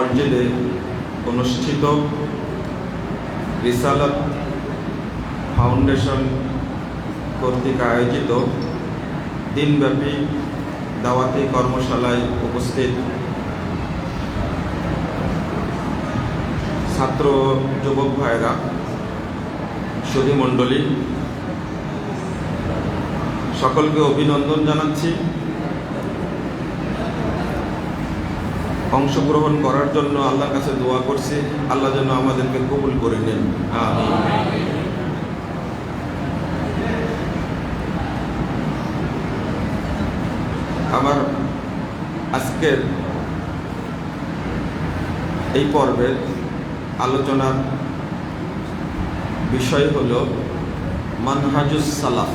মসজিদে অনুষ্ঠিত রিসালাত ফাউন্ডেশন কর্তৃক আয়োজিত দিনব্যাপী দাওয়াতি কর্মশালায় উপস্থিত ছাত্র যুবক ভাইয়েরা, সুধী মণ্ডলী, সকলকে অভিনন্দন জানাচ্ছি। অংশগ্রহণ করার জন্য আল্লাহর কাছে দোয়া করছি, আল্লাহ যেন আমাদেরকে কবুল করে নেন। আমিন। আমার আজকের এই পর্বের আলোচনার বিষয় হল মানহাজুস সালাফ।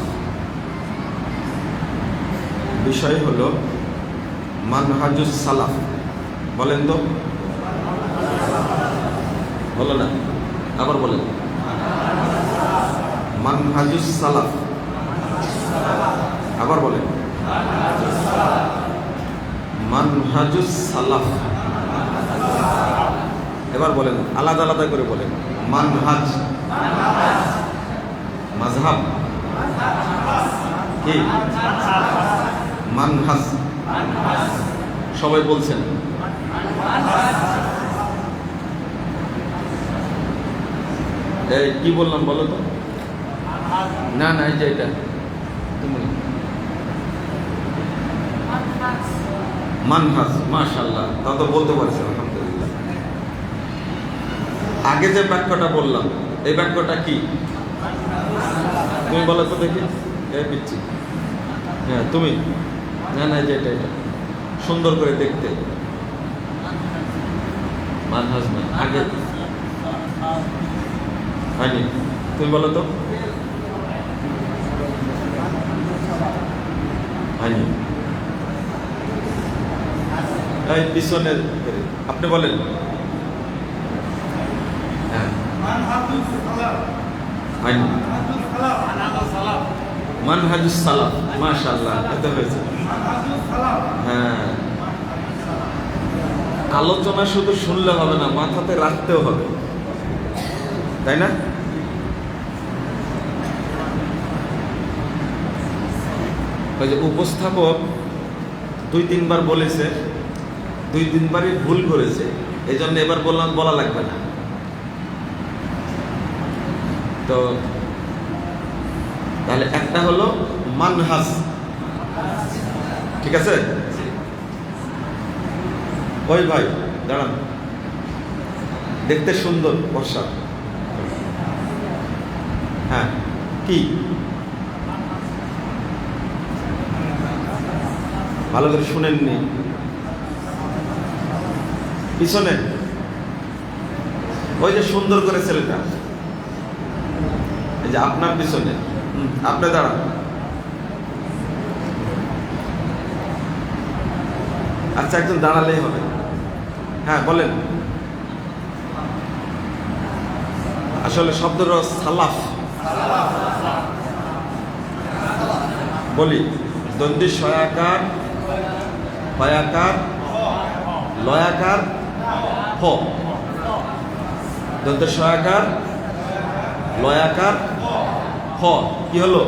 বিষয় হল মানহাজুস সালাফ। বলেন তো, বলো না, আবার বলেন। মানহাজুস সালাফ, আবার বলেন। মানহাজুস সালাফ, এবার বলেন, আলাদা আলাদা করে বলেন। মানহাজ, মাযহাব কি? মানহাজ, সবাই বলছেন। এই কি বললাম বলো তো? না না, এই যে এটা তুমি মানহাজ। মাশাআল্লাহ, তা তো বলতে পারছেন, আলহামদুলিল্লাহ। আগে যে বাক্যটা বললাম, এই বাক্যটা কি? তুমি বলো তো দেখি। এই পিচ্ছি, হ্যাঁ তুমি। না না, যে এটা সুন্দর করে দেখতে। মানহাজ না, আগে হয়নি। তুমি বলো তো। হয়নি। এই পিছনের আপনি বলেন। হ্যাঁ, হয়নি। মানহাজুস সালাফ। মাশাআল্লাহ, এত হয়েছে। হ্যাঁ, আলোচনা শুধু শুনলে হবে না, মাথাতে রাখতেও হবে, তাই না? ওই যে উপস্থাপক 2-3 বার বলেছে, 2-3 বারই ভুল করেছে, এই জন্য এবার বললাম, বলা লাগবে না। তো তাহলে একটা হলো মানহাজ, ঠিক আছে? ওই ভাই দাঁড়ান, দেখতে সুন্দর, বর্ষা। হ্যাঁ, কি ভালো করে শুনেননি? পিছনে ওই যে সুন্দর করে ছেলেটা, এই যে আপনার পিছনে, আপনি দাঁড়ান। আচ্ছা, একজন দাঁড়ালেই হবে। হ্যাঁ বলেন। আসলে শব্দটা সালাফ। বলি, দন্ডি সয়াকার, হয়াকার, লয়াকার, হ। দন্ডি সয়াকার, লয়াকার, হ। কি হলো?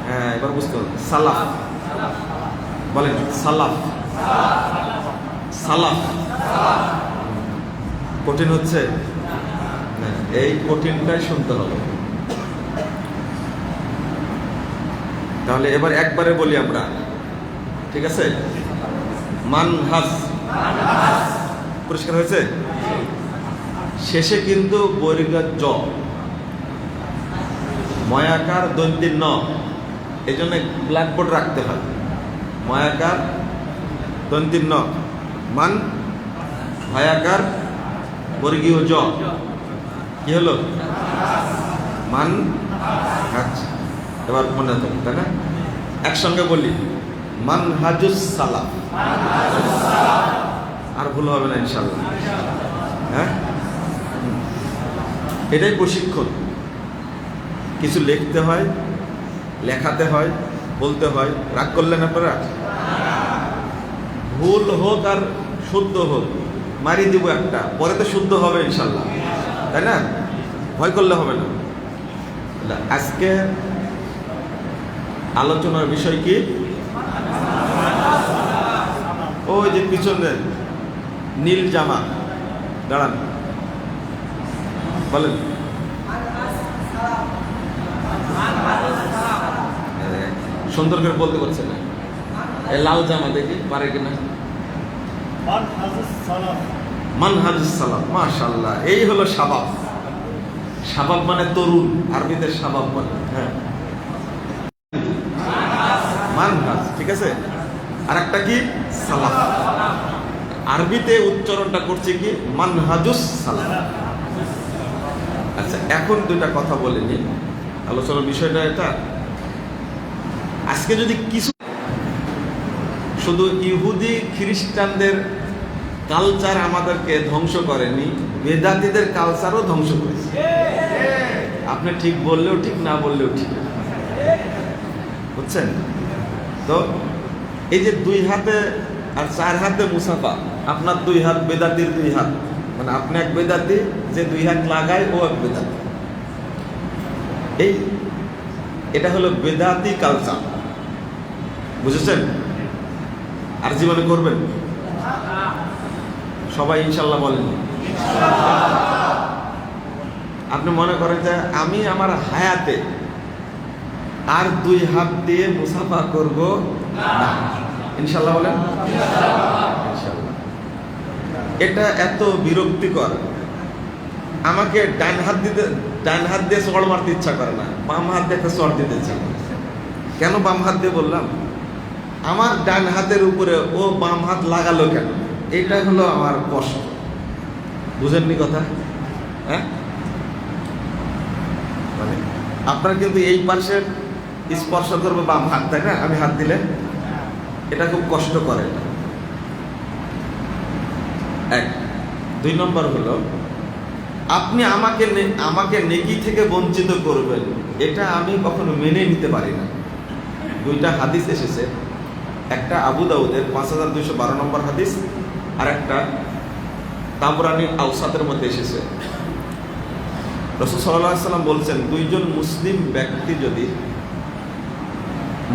হ্যাঁ, এবার বুঝতে হবে। সালাফ বলেন। সালাফ, সালাফ। কঠিন হচ্ছে? এই কঠিনটাই শুনতে হবে। তাহলে এবার একবারে বলি আমরা, ঠিক আছে? মানহাজ, পরিষ্কার হয়েছে? শেষে কিন্তু বর্গীয় জ, ময়াকার দন্তি ন, এই জন্য ব্ল্যাকবোর্ড রাখতে হয়। ময়াকার দন্তি ন, মান, ভয়াকার বর্গীয় জ, কি হলো? মান। আচ্ছা, এবার মনে থাকবে, তাই না? একসঙ্গে বলি, মানহাজুস সালাফ। আর ভুল হবে না ইনশাআল্লাহ। হ্যাঁ, এটাই প্রশিক্ষণ। কিছু লিখতে হয়, লেখাতে হয়, বলতে হয়। রাগ করলেন আপনারা? ভুল হোক আর শুদ্ধ হোক, মারি দিব একটা, পরে তো শুদ্ধ হবে ইনশাল্লাহ, তাই না? ভয় করলে হবে না। আজকে আলোচনার বিষয় কি? ওই যে পিছনে নীল জামা, দাঁড়ান বলেন। সুন্দর করে বলতে পারছে না। এই লাল জামা দেখি পারে কিনা। মানহাজুস সালাফ, মাশাআল্লাহ, এই হলো শাবাব। শাবাব মানে তরুণ, আরবিতে শাবাব বলে। হ্যাঁ, মানহাজ, ঠিক আছে। আর একটা কি? সালাফ। আরবিতে উচ্চারণটা করছে কি? মানহাজুস সালাফ। আচ্ছা, এখন দুইটা কথা বলে নি, আলোচনার বিষয়টা এটা। আজকে যদি কিছু শুধু ইহুদি খ্রিস্টানদের কালচার আমাদেরকে ধ্বংস করেনি, বেদাতীদের কালচারও ধ্বংস করেছে। আপনি ঠিক বললেও ঠিক, না বললেও ঠিক, বুঝছেন তো? এই যে 2 হাতে আর 4 হাতে মুসাফা, আপনার 2 হাত, বেদাতির 2 হাত, মানে আপনি এক বেদাতি, যে 2 হাত লাগায় ও এক বেদাতি। এটা হলো বেদাতি কালচার, বুঝেছেন? আর জীবনে করবেন সবাই ইনশাল্লাহ বলেন। আপনি মনে করেন যে আমি আমার হায়াতে আর 2 হাত দিয়ে মুসাফা করব না, ইনশাল্লাহ বলেন। ইনশাল্লাহ। এটা এত বিরক্তিকর, আমাকে ডান হাত দিয়ে চড় মারতে ইচ্ছা করে না, বাম হাত দিয়ে একটা চড় দিতে ইচ্ছা করে। কেন বাম হাত দিয়ে বললাম? আমার ডান হাতের উপরে ও বাম হাত লাগালো কেন? এটা হলো আমার কষ্ট। বুঝেননি কথা? হ্যাঁ, মানে আপনার কিন্তু এই পাশে স্পর্শ করবে বাম হাত, তাই না? আমি হাত দিলে এটা খুব কষ্ট করে। 1। 2 নম্বর হলো, আপনি আমাকে নেকি থেকে বঞ্চিত করবেন, এটা আমি কখনো মেনে নিতে পারি না। 2টা হাদিস এসেছে, একটা আবু দাউদের 5212 নম্বর হাদিস, আর একটা তাবরানী আওসাতের মধ্যে এসেছে। রাসূল সাল্লাল্লাহু আলাইহি ওয়াসাল্লাম বলছেন, 2 জন মুসলিম ব্যক্তি যদি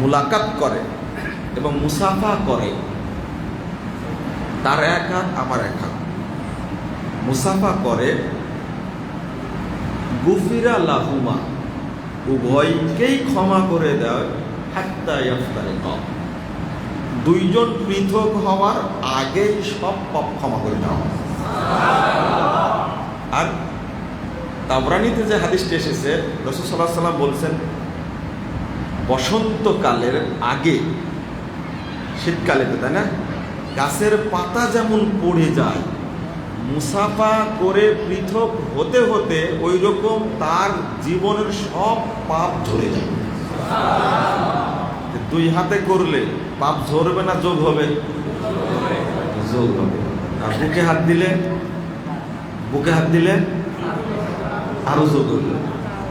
মুলাকাত করে এবং মুসাফা করে, তার 1 হাত আমার 1 হাত, মুসাফা করে, গুফিরা লাহুমা, উভয়কেই ক্ষমা করে দেয়, হাত্তা ইয়াফতারিকা, 2 জন পৃথক হওয়ার আগেই সব পাপ ক্ষমা করে দেওয়া। আর তাবরানীতে যে হাদিসটি এসেছে, রাসূল সাল্লাল্লাহু আলাইহি ওয়াসাল্লাম বলছেন, বসন্তকালের আগে, শীতকালে, তাই না, গাছের পাতা যেমন পড়ে যায়, মুসাফা করে পৃথক হতে হতে ওই রকম তার জীবনের সব পাপ ঝরে যায়। 2 হাতে করলে পাপ ঝরবে না যোগ হবে? যোগ হবে। আর বুকে হাত দিলে আরো যোগ হবে।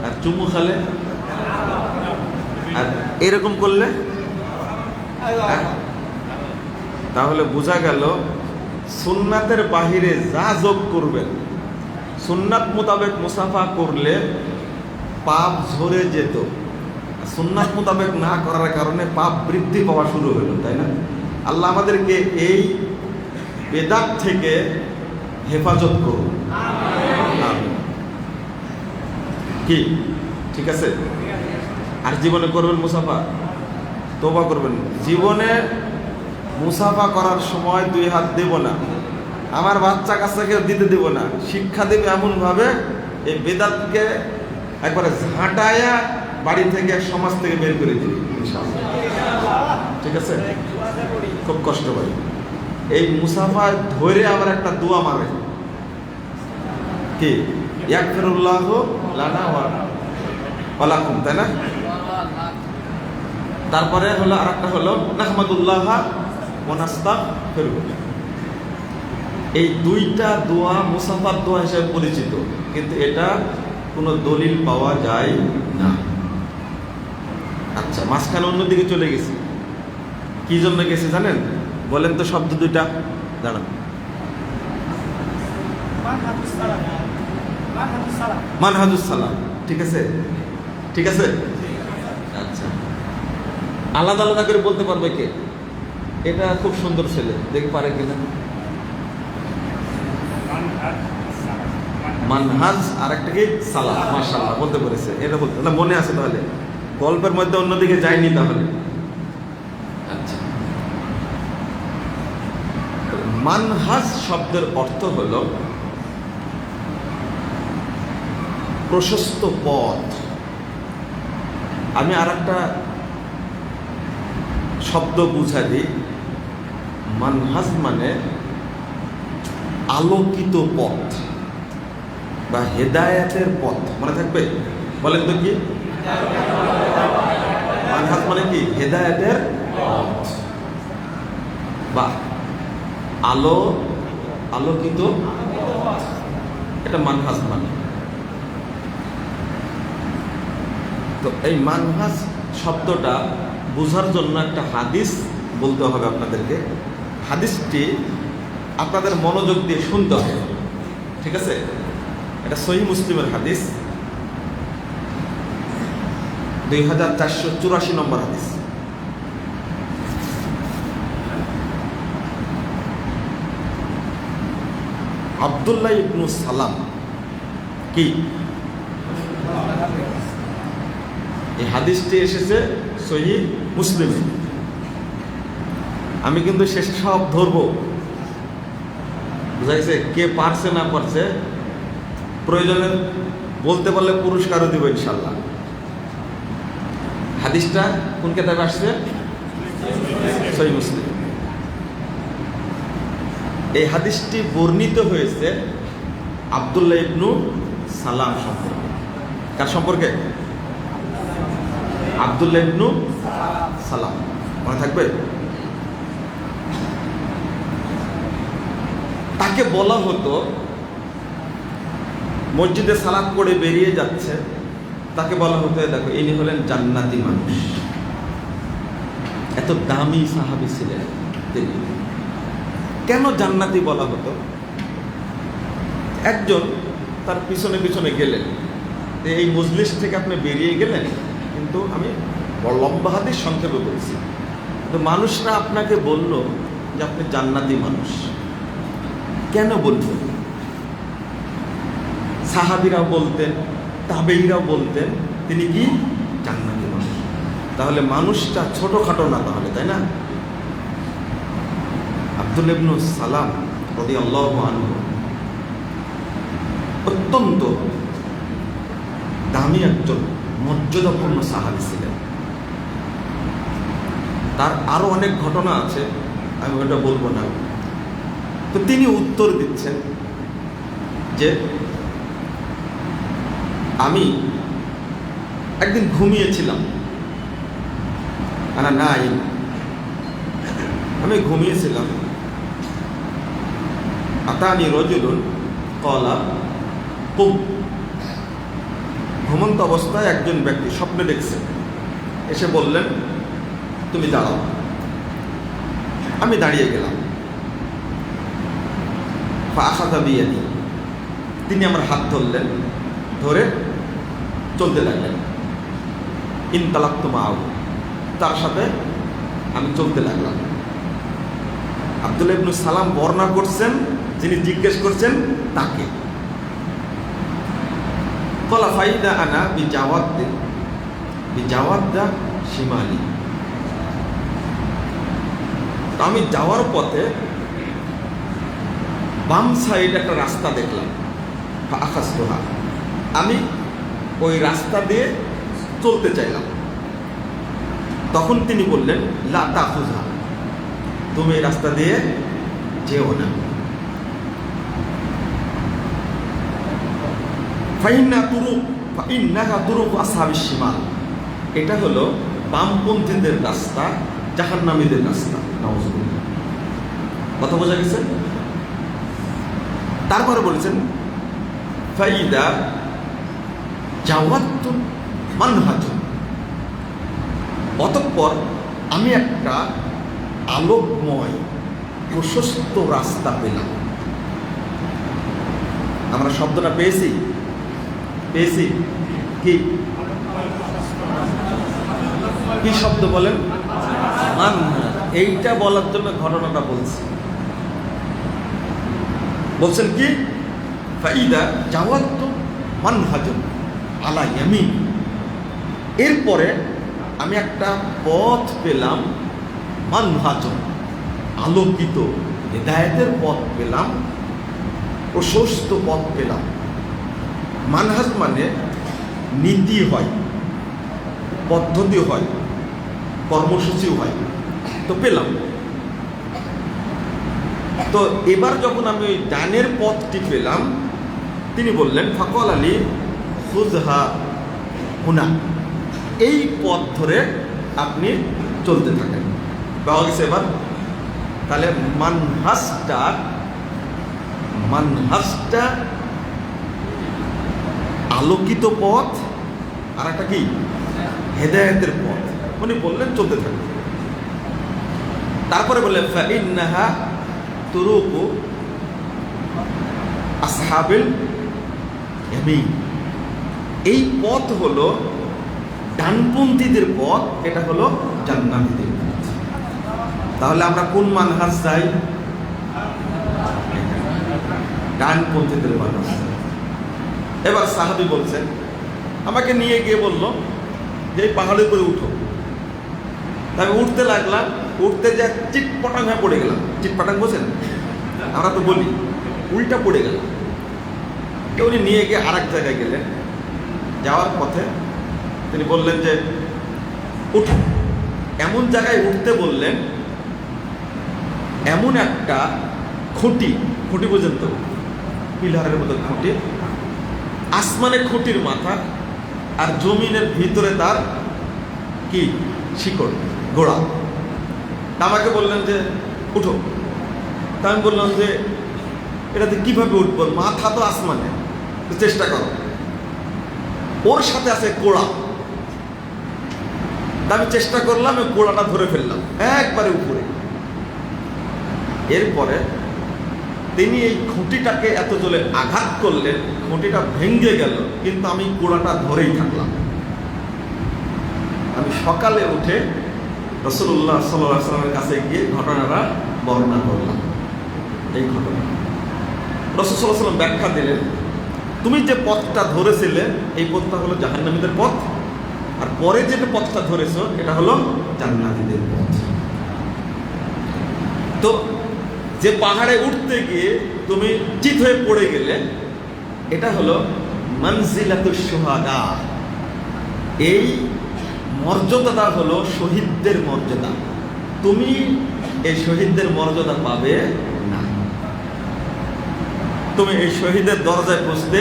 আর চুমু খালে, আর এরকম করলে, তাহলে বোঝা গেল সুন্নাতের বাহিরে যা যোগ করবেন, সুন্নাত মোতাবেক মুসাফা করলে পাপ ঝরে যেত। সুন্নাত মোতাবেক না করার কারণে পাপ বৃদ্ধি পাওয়া শুরু হলো, তাই না? আল্লাহ আমাদেরকে এই বেদাত থেকে হেফাজত করুন, কি ঠিক আছে? আর জীবনে করবেন মুসাফা, তওবা করবেন। জীবনে মুসাফা করার সময় 2 হাত দেব না, আমার বাচ্চা কাচ্চাকে দিতে দেব না। শিক্ষা দেবে এমনভাবে, এই বেদাতকে একবারে ঝাঁটায়া বাড়ি থেকে, সমাজ থেকে বের করে দিবি ইনশাআল্লাহ, ঠিক আছে? খুব কষ্ট করে এই মুসাফা ধরে আবার একটা দোয়া মারে, কি? ইয়াগফিরুল্লাহু লানা ওয়া লাকুম, তাই না? তারপরে হলো আরেকটা হলো নাহমাদুল্লাহ ওয়া নাস্তাগফিরুহু। এই 2টা দোয়া মুসাফার দোয়া হিসেবে পরিচিত, কিন্তু এটা কোনো দলিল পাওয়া যায় না। আচ্ছা, মাঝখানে অন্যদিকে চলে গেছি। কি জন্য গেছে জানেন? বলেন তো শব্দ 2টা, দাঁড়ান। মানহাজুস সালাম। ঠিক আছে, ঠিক আছে। আচ্ছা, আলাদা আলাদা করে বলতে পারবে কে? এটা খুব সুন্দর ছেলে, দেখি পারে কিনা। মানহাজ আর একটা কি সালাম, মাশাআল্লাহ বলতে পেরেছে। এটা বলতে না, মনে আছে তাহলে, গল্পের মধ্যে অন্যদিকে যায়নি তাহলে। আচ্ছা, মানহাজ শব্দের অর্থ হলো প্রশস্ত পথ। আমি আর একটা শব্দ বুঝা দিই। মানহাজ মানে আলোকিত পথ বা হেদায়েতের পথ। মনে থাকবে? বলেন তো কি মানহাজ মানে? কি হেদায়েতের পথ বা আলোকিত, এটা মানহাজ মানে। তো এই মানহাজ শব্দটা বোঝার জন্য একটা হাদিস বলতে হবে আপনাদেরকে। হাদিসটি আপনাদের মনোযোগ দিয়ে শুনতে হবে, ঠিক আছে? এটা সহিহ মুসলিমের হাদিস, 2484 নম্বর হাদিস। আব্দুল্লাহ ইবনু সালাম কি, এই হাদিসটি এসেছে সহিহ মুসলিমে। আমি কিন্তু শেষে সব ধরবো, বুঝাইছে? কে পারছে না পারছে প্রয়োজনে বলতে পারলে পুরস্কারও দিব ইনশাল্লাহ। হাদিসটা কোন কিতাবে আসছে? সহিহ মুসলিম। এই হাদিসটি বর্ণিত হয়েছে আব্দুল্লাহ ইবনু সালাম সম্পর্কে। কার সম্পর্কে? আব্দুল্লাহ ইবনু সালাম। মনে থাকবে? তাকে বলা হতো, মসজিদে সালাত পড়ে বেরিয়ে যাচ্ছে, তাকে বলা হতো দেখো ইনি হলেন জান্নাতি মানুষ। এত দামি সাহাবী ছিলেন তিনি। কেন জান্নাতি বলা হতো? একজন তার পিছনে পিছনে গেলেন, এই মজলিস থেকে আপনি বেরিয়ে গেলেন, কিন্তু আমি বড় লম্বা হাদিস সংক্ষেপে বলছি। তো মানুষরা আপনাকে বলল যে আপনি জান্নাতি মানুষ। কেন বলব? সাহাবীরাও বলতেন, তাবেঈরাও বলতেন তিনি কি জান্নাতি মানুষ। তাহলে মানুষটা ছোটখাটো না তাহলে, তাই না? আব্দুল্লাহ ইবনু সালাম রাদিয়াল্লাহু আনহু অত্যন্ত দামি একজন মর্যাদাপূর্ণ সাহাবী ছিলেন। তার আরো অনেক ঘটনা আছে, আমি ওটা বলবো না। তো তিনি উত্তর দিচ্ছেন যে আমি একদিন ঘুমিয়েছিলাম, আমি ঘুমিয়েছিলাম। আতানি রাজুলুন ক্বালা কুম। ঘুমন্ত অবস্থায় একজন ব্যক্তি স্বপ্নে দেখছে, এসে বললেন তুমি দাঁড়াও। আমি দাঁড়িয়ে গেলাম। ফাআখাযা বিয়াদি, তিনি আমার হাত ধরলেন, ধরে চলতে লাগলেন। ইনতালাক্তু মাআহু, তার সাথে আমি চলতে লাগলাম। আব্দুল্লাহ ইবনু সালাম বর্ণনা করছেন, যিনি জিজ্ঞেস করছেন তাকে। ক্বালা ফাইদা আনা বিজাওয়াদ্দা শিমালি। আমি যাওয়ার পথে বাম সাইড একটা রাস্তা দেখলাম। ফাআখাযতুহা, আমি ওই রাস্তা দিয়ে চলতে চাইলাম। তখন তিনি বললেন লা তাখুযা, তুমি এই রাস্তা দিয়ে যেও না। ফাইন্নাহা তুরুক আসহাবিশ শিমাল, এটা হলো বামপন্থীদের রাস্তা, জাহান্নামীদের রাস্তা। নাউযুবিল্লাহ। কথা বোঝা গেছে? তারপরে বলেছেন ফাইদা জাওয়াত্তু মানহাজুন, অতঃপর আমি একটা আলোকময় প্রশস্ত রাস্তা পেলাম। আমরা শব্দটা পেয়েছি পেয়েছি কি কি শব্দ বলেন? মানহাজ। এইটা বলার জন্য ঘটনাটা বলছেন কি ফাইদা জাওয়াত্তু মানহাজুন আলা ইয়ামিন, এরপরে আমি একটা পথ পেলাম, মানহাজুন আলোকিত হেদায়েতের পথ পেলাম, প্রশস্ত পথ পেলাম। মানহাজ মানে নীতি হয়, পদ্ধতি হয়, কর্মসূচিও হয়, তো পেলাম। তো এবার যখন আমি ওই ডানের পথটি পেলাম, তিনি বললেন ফাকল আলী খুযহা হুনা, এই পথ ধরে আপনি চলতে থাকেন। পাওয়া গেছে এবার? তাহলে মানহাজটা আলোকিত পথ, আর একটা কি হেদায়েতের পথ। উনি বললেন চলতে থাকবে। তারপরে বললেন ফাইন্নাহা তুরুকু আসহাবিল ইয়ামিন, এই পথ হলো ডানপন্থীদের পথ, এটা হলো জান্নাতীদের পথ। তাহলে আমরা কোন মানহাজ চাই? ডানপন্থীদের মানহাজ। এবার সাহাবী বলছেন, আমাকে নিয়ে গিয়ে বলল যে এই পাহাড়ের উপরে উঠো। আমি উঠতে লাগলাম, উঠতে যা চিটপটাং হয়ে পড়ে গেলাম। চিটপটাং বোঝেন? আমরা তো বলি উল্টা পড়ে গেলাম। তো উনি নিয়ে গিয়ে আর এক জায়গায় গেলেন। যাওয়ার পথে তিনি বললেন যে উঠো। এমন জায়গায় উঠতে বললেন, এমন একটা খুঁটি বোঝেন তো, পিলারের মতো খুঁটি, আসমানে খুঁটির মাথা আর জমিনের ভিতরে তার কি শিকড়, গোড়া। আমাকে বললেন যে উঠো। তা আমি বললাম যে এটাতে কিভাবে উঠবো, মাথা তো আসমানে, চেষ্টা করো। ওর সাথে আছে গোড়া। তা আমি চেষ্টা করলাম, গোড়াটা ধরে ফেললাম একবারে উপরে। এরপরে তিনি এই খুঁটিটাকে এত জোরে আঘাত করলেন, খুঁটিটা ভেঙে গেল, কিন্তু আমি গোড়াটা ধরেই থাকলাম। আমি সকালে উঠে রাসূলুল্লাহ সাল্লাল্লাহু আলাইহি ওয়াসাল্লামের কাছে গিয়ে ঘটনাটা বর্ণনা করলাম। এই ঘটনা রাসূল সাল্লাল্লাহু আলাইহি ওয়াসাল্লাম ব্যাখ্যা দিলেন, তুমি যে পথটা ধরেছিলে এই পথটা হলো জাহান্নামীদের পথ, আর পরে যে পথটা ধরেছো এটা হলো জান্নাতীদের পথ। তো যে পাহাড়ে উঠতে গিয়ে তুমি চিত হয়ে পড়ে গেলে, এটা হলো মানজিলাতুশ শুহাদা। এই মর্যাদাটা হলো শহীদদের মর্যাদা। তুমি এই শহীদদের মর্যাদা পাবে না, তুমি এই শহীদের দরজায় পৌঁছতে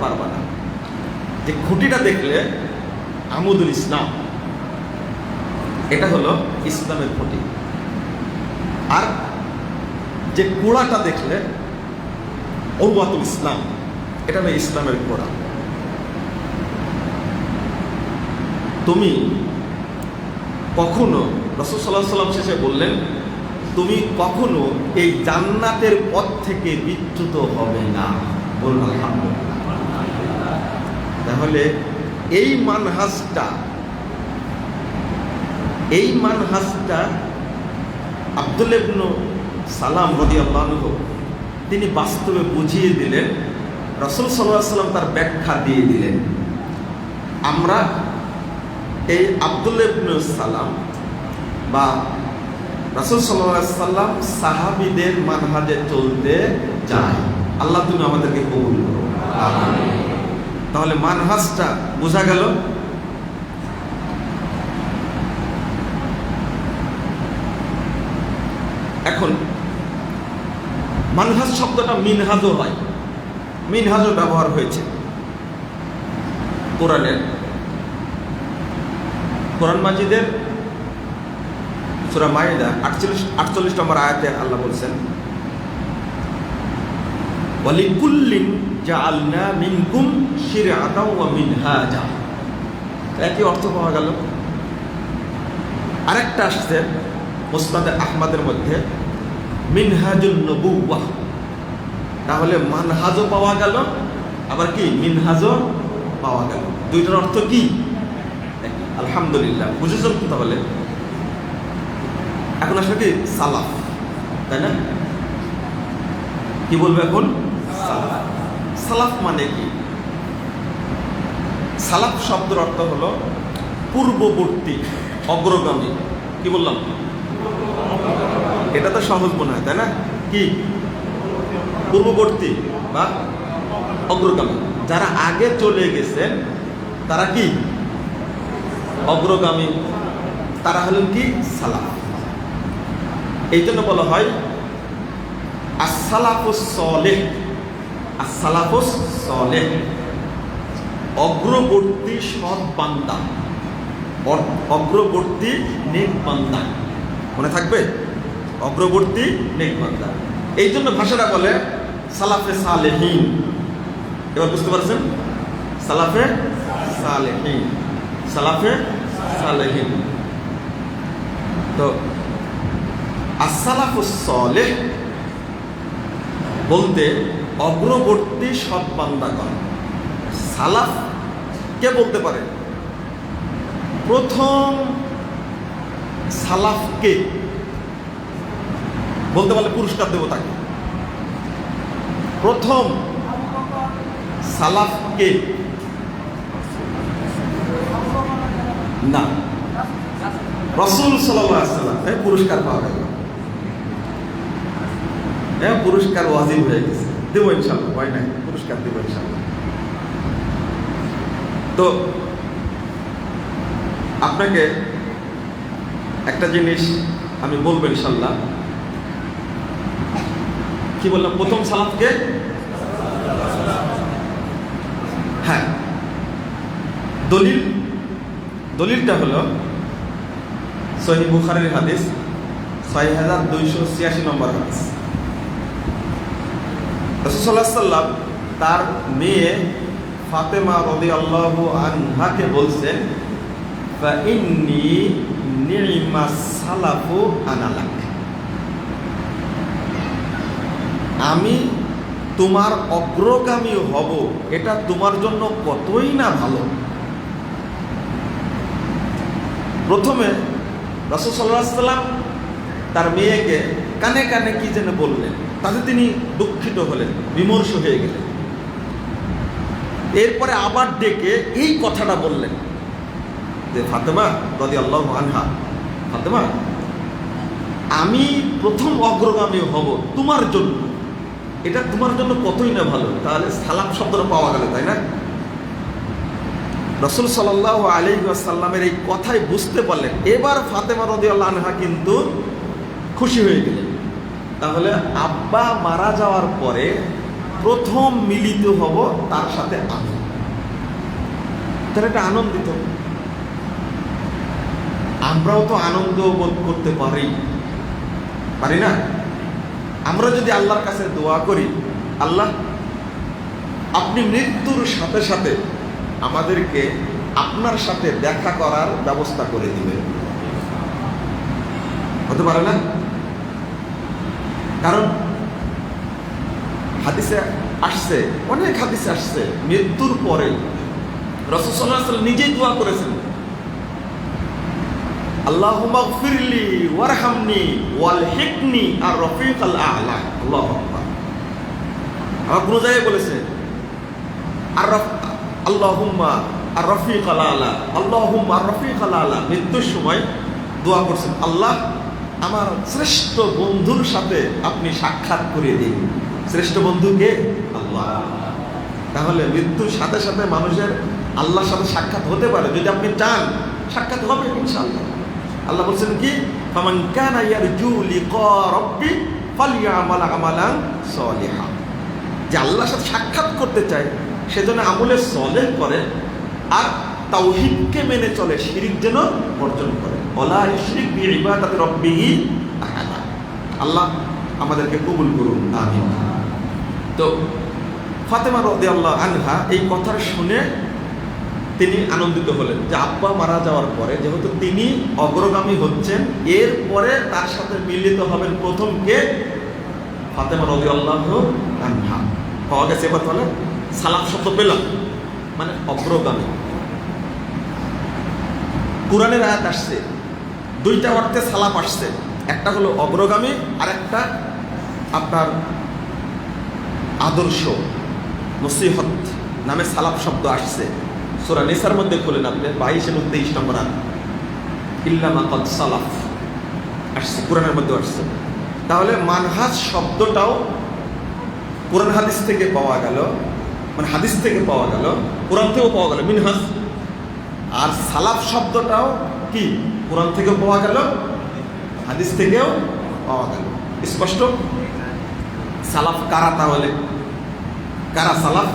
পারবে না। যে খুঁটিটা দেখলে আমুদুল ইসলাম, এটা হলো ইসলামের খুঁটি। আর যে গোড়াটা দেখলে উরওয়াতুল ইসলাম, এটা হলো ইসলামের গোড়া। তুমি কখনো, রাসূল সাল্লাল্লাহু আলাইহি ওয়াসাল্লাম শেষে বললেন, তুমি কখনো এই জান্নাতের পথ থেকে বিচ্যুত হবে না। বলুন আলহামদুলিল্লাহ। তাহলে এই মানহাজটা আব্দুল্লাহ ইবনে সালাম রাদিয়াল্লাহু আনহু তিনি বাস্তবে বুঝিয়ে দিলেন, রাসূল সাল্লাল্লাহু আলাইহি ওয়াসাল্লাম তার ব্যাখ্যা দিয়ে দিলেন। আমরা এই আব্দুল্লাহ ইবনে সালাম বা রাসূল সাল্লাল্লাহু আলাইহি ওয়াসাল্লাম সাহাবীদের মানহাজে চলতে চাই। আল্লাহ তুমি আমাদেরকে কবুল করো, আমিন। তাহলে মানহাজটা বোঝা গেল। এখন মানহাজ শব্দটা মিনহাজও হয়, মিনহাজও ব্যবহার হয়েছে কোরআন মাজিদের সূরা মাইদা 48 নম্বর আয়াতে আল্লাহ বলছেন, ওয়ালিকুল্লিন জাআলনা মিনকুম শিরআতাও ওয়া মিনহাজা। একই অর্থ পাওয়া গেল। আরেকটা আসছে মুসনাদে আহমদের মধ্যে, মিনহাজুন নবুওয়াহ, তাহলে মানহাজও পাওয়া গেল, আবার কি মিনহাজও পাওয়া গেল। দুইটার অর্থ কি? আলহামদুলিল্লাহ। বুঝেছেন তো? তাহলে এখন আসলে কি সালাফ, তাই না? কি বলবো এখন? সালাফ। সালাফ মানে কি? সালাফ শব্দের অর্থ হলো পূর্ববর্তী, অগ্রগামী। কি বললাম? এটা তো সহজ মনে হয়, তাই না? কি পূর্ববর্তী বা অগ্রগামী, যারা আগে চলে গেছেন তারা কি অগ্রগামী, তারা হলেন কি সালাফ। এই জন্য বলা হয় as-সালাফুস সালেহ, as-সালাফুস সালেহ, অগ্রবর্তী সৎ বান্দা, অগ্রবর্তী নেক বান্দা। মনে থাকবে? অগ্রবর্তী নেক বান্দা। এই জন্য ভাষাটা বলে সালাফে সালেহীন। এবার বুঝতে পারছেন? সালাফে সালেহীন, সালাফে সালেহীন। তো as-সালাফুস সালেহ বলতে অগ্রবর্তী সৎ বান্দাগণ। সালাফ কে বলতে পারে? প্রথম সালাফকে বলতে পারলে পুরস্কার দেব তাকে। প্রথম সালাফকে না, রাসূল সাল্লাল্লাহু আলাইহি ওয়াসাল্লাম পুরস্কার পাওয়া গেল। পুরস্কার ওয়াজিব হয়ে গেছে, দেবো ইনশাআল্লাহ, ভয় নাই, পুরস্কার দেবো ইনশাআল্লাহ। তো আপনাকে একটা জিনিস আমি বলবো ইনশাআল্লাহ। কি বললাম? প্রথম সালাফকে, হ্যাঁ। দলিলটা হলো সহিহ বুখারীর হাদিস ৬২৮৬ নম্বর হাদিস। রাসূল সাল্লাল্লাহু আলাইহি ওয়াসাল্লাম তার মেয়ে ফাতেমা রাদিয়াল্লাহু আনহাকে বলছেন, ফা ইন্নী নি'মাস সালাফু আনা লাক, আমি তোমার অগ্রগামী হব, এটা তোমার জন্য কতই না ভালো। প্রথমে রাসূল সাল্লাল্লাহু আলাইহি ওয়াসাল্লাম তার মেয়েকে কানে কানে কি যেন বললেন, তাতে তিনি দুঃখিত হলেন, বিমর্ষ হয়ে গেলেন। এরপরে আবার ডেকে এই কথাটা বললেন যে ফাতেমা রাদিয়াল্লাহু আনহা, ফাতেমা আমি প্রথম অগ্রগামী হব তোমার জন্য, এটা তোমার জন্য কতই না ভালো। তাহলে সালাম শব্দটা পাওয়া গেল, তাই না? রাসূল সাল্লাল্লাহু আলাইহি ওয়াসাল্লামের এই কথাই বুঝতে পারলেন। এবার ফাতেমা রাদিয়াল্লাহু আনহা কিন্তু খুশি হয়ে গেলেন। তাহলে আব্বা মারা যাওয়ার পরে প্রথম মিলিত হব তার সাথে আমি, তাহলে এটা আনন্দিত। আমরাও তো আনন্দ বোধ করতে পারি না? আমরা যদি আল্লাহর কাছে দোয়া করি, আল্লাহ আপনি মৃত্যুর সাথে সাথে আমাদেরকে আপনার সাথে দেখা করার ব্যবস্থা করে দিবেন, হতে পারে না? কারণ হাদিসে আসছে, অনেক হাদিসে আসছে, মৃত্যুর পরে রাসূল সাল্লাল্লাহু আলাইহি ওয়াসাল্লাম নিজেই দোয়া করেছেন, আল্লাহুম্মা গফিরলি ওয়ারহামনি ওয়ালহিকনি আর রফিকাল আ'লা। আল্লাহু আকবার। আর কোন জায়গায় বলেছে আর আল্লাহুম্মা আর রফিকাল আ'লা, আল্লাহুম্মা আর রফিকাল আ'লা। মৃত্যুর সময় দোয়া করছেন, আল্লাহ আমার শ্রেষ্ঠ বন্ধুর সাথে আপনি সাক্ষাৎ করিয়ে দিন। শ্রেষ্ঠ বন্ধু কে? আল্লাহ। তাহলে মৃত্যুর সাথে সাথে মানুষের আল্লাহর সাথে সাক্ষাৎ হতে পারে, যদি আপনি চান সাক্ষাৎ হবে ইনশাআল্লাহ। আল্লাহ বলছেন কি, ফামান কানা ইয়ারজু লিকা রাব্বি ফালইআমাল আমালান সালিহা। যে আল্লাহর সাথে সাক্ষাৎ করতে চায় সেজন্য আমলে সালেহ করে, আর তাওহীদকে মেনে চলে, শিরক যেন বর্জন করে। ওয়ালা ইউশরিক বিইবাদাতি রাব্বিহি আহাদা। আল্লাহ আমাদেরকে কবুল করুন, আমিন। তো ফাতেমা রাদিয়াল্লাহু আনহা এই কথা শুনে তিনি আনন্দিত হলেন যে আব্বা মারা যাওয়ার পরে যেহেতু তিনি অগ্রগামী হচ্ছেন, এরপরে তার সাথে মিলিত হবেন প্রথম কে? ফাতেমা রাদিয়াল্লাহু আনহা পাওয়া গেছে। এবার তাহলে সালাফ শব্দ পেলাম, মানে অগ্রগামী। কুরআনের আয়াত আসছে, দুইটা অর্থে সালাফ আসছে, একটা হলো অগ্রগামী আর একটা আপনার আদর্শ নসিহত নামে সালাফ শব্দ আসছে। সূরা নিসার মধ্যে খুলেন আপনি 22 এবং 23 নম্বর আয়াত, ইল্লা মা ক্বাদ সালাফ আসছে, কোরআনের মধ্যে আসছে। তাহলে মানহাজ শব্দটাও কোরআন হাদিস থেকে পাওয়া গেল, মানে হাদিস থেকে পাওয়া গেল, কোরআন থেকেও পাওয়া গেল মিনহাজ। আর সালাফ শব্দটাও কি কোরআন থেকেও পাওয়া গেল, হাদিস থেকেও পাওয়া গেল। স্পষ্ট? সালাফ কারা? তাহলে কারা সালাফ?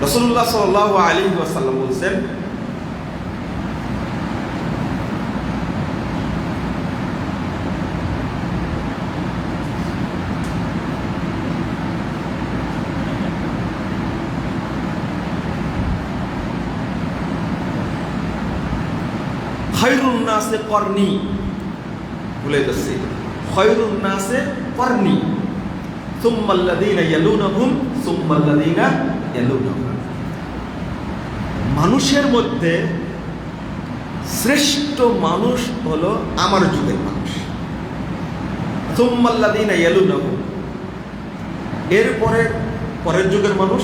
রাসূলুল্লাহ সাল্লাল্লাহু আলাইহি ওয়াসাল্লাম বলছেন, খায়রুন নাসে করনি, ভুলে যাচ্ছি, খায়রুন নাসে করনি সুম্মাল্লাযীনা ইয়ালুনাহুম সুম্মাল্লাযীনা ইয়ালুনাহুম। মানুষের মধ্যে শ্রেষ্ঠ মানুষ হলো আমার যুগের মানুষ, সুম্মাল্লাযীনা ইয়ালুনাহুম, এরপরে পরের যুগের মানুষ,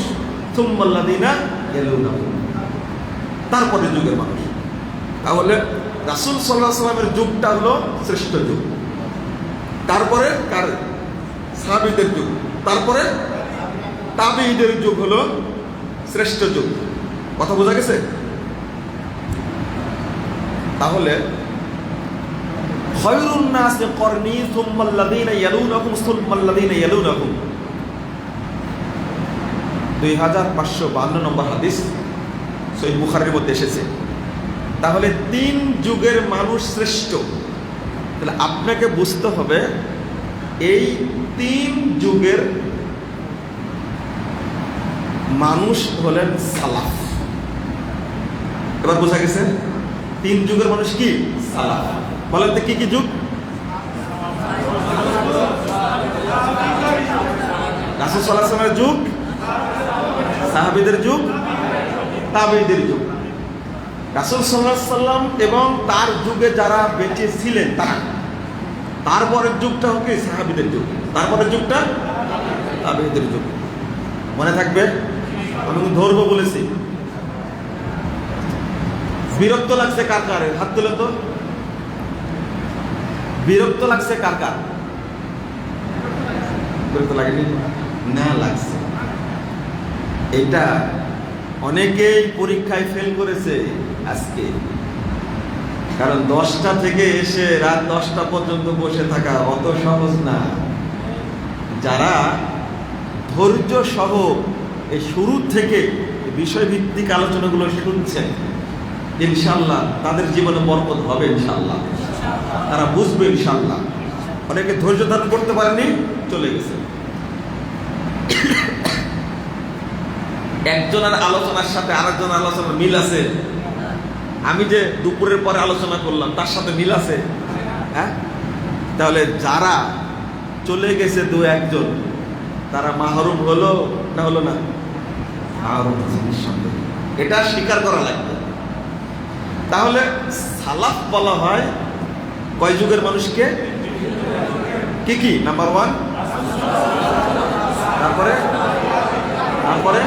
সুম্মাল্লাযীনা ইয়ালুনাহুম, তারপরের যুগের মানুষ। তাহলে রাসূল সাল্লাল্লাহু আলাইহি ওয়াসাল্লামের যুগটা হলো শ্রেষ্ঠ যুগ, তারপরে কার? সাহাবীদের যুগ, তারপরে তাবেঈদের যুগ হলো শ্রেষ্ঠ যুগ। কথা বোঝা গেছে? তাহলে খায়রুন নাসি করনি সুম্মাল্লাযীনা ইয়ালুনাহুম সুম্মাল্লাযীনা ইয়ালুনাহুম, 2552 নম্বর হাদিস সহিহ বুখারীর মধ্যে এসেছে। তাহলে 3 যুগের মানুষ শ্রেষ্ঠ। তাহলে আপনাকে বুঝতে হবে এই 3 যুগের মানুষ হলেন সালাফ। এবার বোঝা গেছে 3 যুগের মানুষ কি? সালাফ। বলেন তো কি কি যুগ? রাসূল সাল্লাল্লাহু আলাইহি ওয়াসাল্লামের যুগ, সাহাবীদের যুগ, তাবেঈদের যুগ। রাসূল সাল্লাল্লাহু আলাইহি ওয়াসাল্লাম এবং তার যুগে যারা বেঁচে ছিলেন তারা, তারপরের যুগটা হচ্ছে সাহাবীদের যুগ, তারপরের যুগটা তাবেঈদের যুগ। মনে থাকবে? আমি ধরবো বলেছি। বিরক্ত লাগছে কার কার? হাত তুলে তো। বিরক্ত লাগছে কার কার? বিরক্ত লাগেনি? না, লাগছে। এটা অনেকেই পরীক্ষায় ফেল করেছে আজকে, কারণ 10টা থেকে এসে রাত 10টা পর্যন্ত বসে থাকা অত সহজ না। যারা ধৈর্য সহ এই শুরু থেকে বিষয়ভিত্তিক আলোচনাগুলো শুনছেন, ইনশাআল্লাহ তাদের জীবনে বরকত হবে ইনশাআল্লাহ, তারা বুঝবে ইনশাআল্লাহ। অনেকে ধৈর্য ধারণ করতে পারেনি, চলে গেছে। একজনের আলোচনার সাথে আরেকজনের আলোচনার মিল আছে? আমি যে দুপুরের পরে আলোচনা করলাম তার সাথে মিল আছে? হ্যাঁ? তাহলে যারা চলে গেছে 2-1 তারা মাহরুম হলো না হলো না? মাহরুম, এটা স্বীকার করা লাগবে। তাহলে সালাফ বলা হয় কয় যুগের মানুষকে? কি কি? নাম্বার 1, তারপরে তারপরে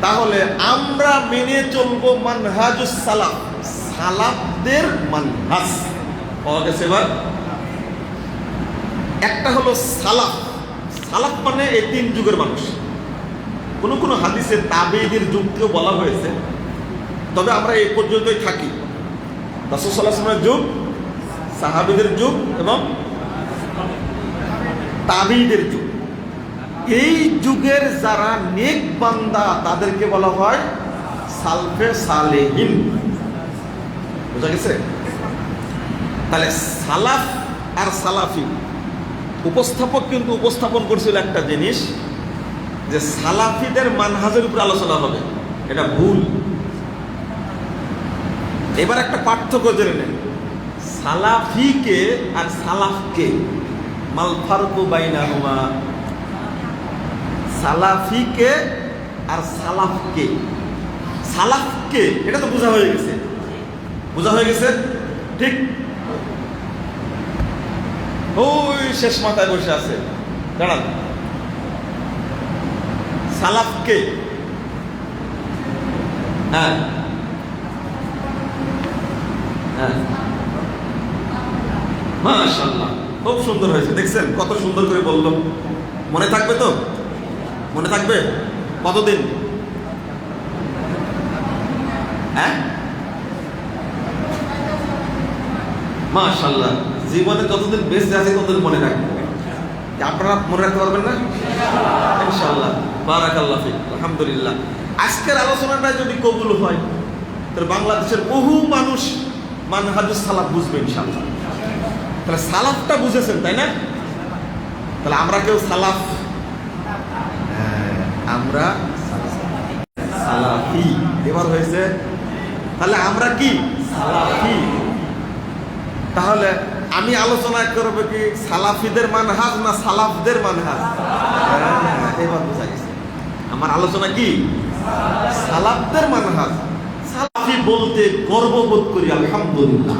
তাহলে আমরা মেনে চলবো মানহাজুস সালাফ, সালাফদের মানহাজ পাওয়া গেছে। এবার একটা হলো সালাফ, সালাফ মানে এই 3 যুগের মানুষ। কোন কোন হাদিসে তাবেঈদের যুগকেও বলা হয়েছে, তবে আমরা এই পর্যন্তই থাকি। রাসূল সাল্লাল্লাহু আলাইহি ওয়াসাল্লামের যুগ, সাহাবীদের যুগ এবং তাবেঈদের যুগ। এই যুগের যারা নেক বান্দা তাদেরকে বলা হয় সালফে সালেহিন। বুঝা গেছে? তাহলে সালাফ আর সালাফি, উপস্থাপক কিন্তু উপস্থাপন করছিল একটা জিনিস, যে সালাফিদের মানহাজের উপর আলোচনা হবে, এটা ভুল। এবার একটা পার্থক্য জেনে নেন, সালাফিকে আর সালাফকে, মাল ফারকু বাইনাহুমা, সালাফিকে আর সালাফকে। সালাফকে এটা তো বোঝা হয়ে গেছে, বোঝা হয়ে গেছে ঠিক। ওই শেষ মাথায় বসে আছে, দাঁড়ান। সালাফকে, হ্যাঁ হ্যাঁ, মাশাআল্লাহ, খুব সুন্দর হয়েছে। দেখছেন কত সুন্দর করে বললো। মনে থাকবে তো? মনে থাকবে কতদিন? হ্যাঁ, মাশাআল্লাহ, জীবনে যতদিন বেঁচে আছে ততদিন মনে রাখবে। আপনারা মনে রাখতে পারবেন না ইনশাআল্লাহ। বারাকাল্লাহ ফিক। আলহামদুলিল্লাহ, আজকের আলোচনাটা যদি কবুল হয় তাহলে বাংলাদেশের বহু মানুষ মানহাজুস সালাফ বুঝবে ইনশাআল্লাহ। তাহলে সালাফটা বুঝেছেন, তাই না? তাহলে আমরা কেউ সালাফ, আমরা সালাফি এবার হয়েছে। তাহলে আমরা কি সালাফি? তাহলে আমি আলোচনা করবো কি সালাফিদের মানহাজ না সালাফদের মানহাজ? এবার বোঝা গেছে আমার আলোচনা কি সালাফদের মানহাজ। সালাফি বলতে গর্ববোধ করি আলহামদুলিল্লাহ।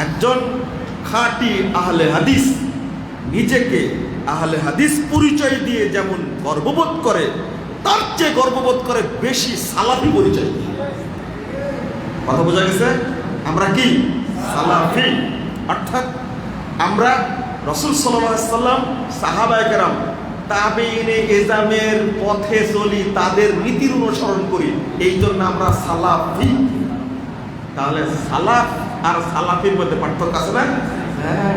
একজন খাঁটি আহলে হাদিস নিজেকে আহলে হাদিস পরিচয় দিয়ে যেমন গর্ববোধ করে, তার চেয়ে গর্ববোধ করে বেশি সালাফি পরিচয় দিয়ে। কথা বোঝা গেছে? আমরা কি সালাফি, অর্থাৎ আমরা রাসূল সাল্লাল্লাহু আলাইহি সাল্লাম, সাহাবায়ে কেরাম, তাবেঈনে এজামের পথে চলি, তাদের নীতির অনুসরণ করি, এই জন্য আমরা সালাফি। তাহলে সালাফ আর সালাফির মধ্যে পার্থক্য আছে না? হ্যাঁ,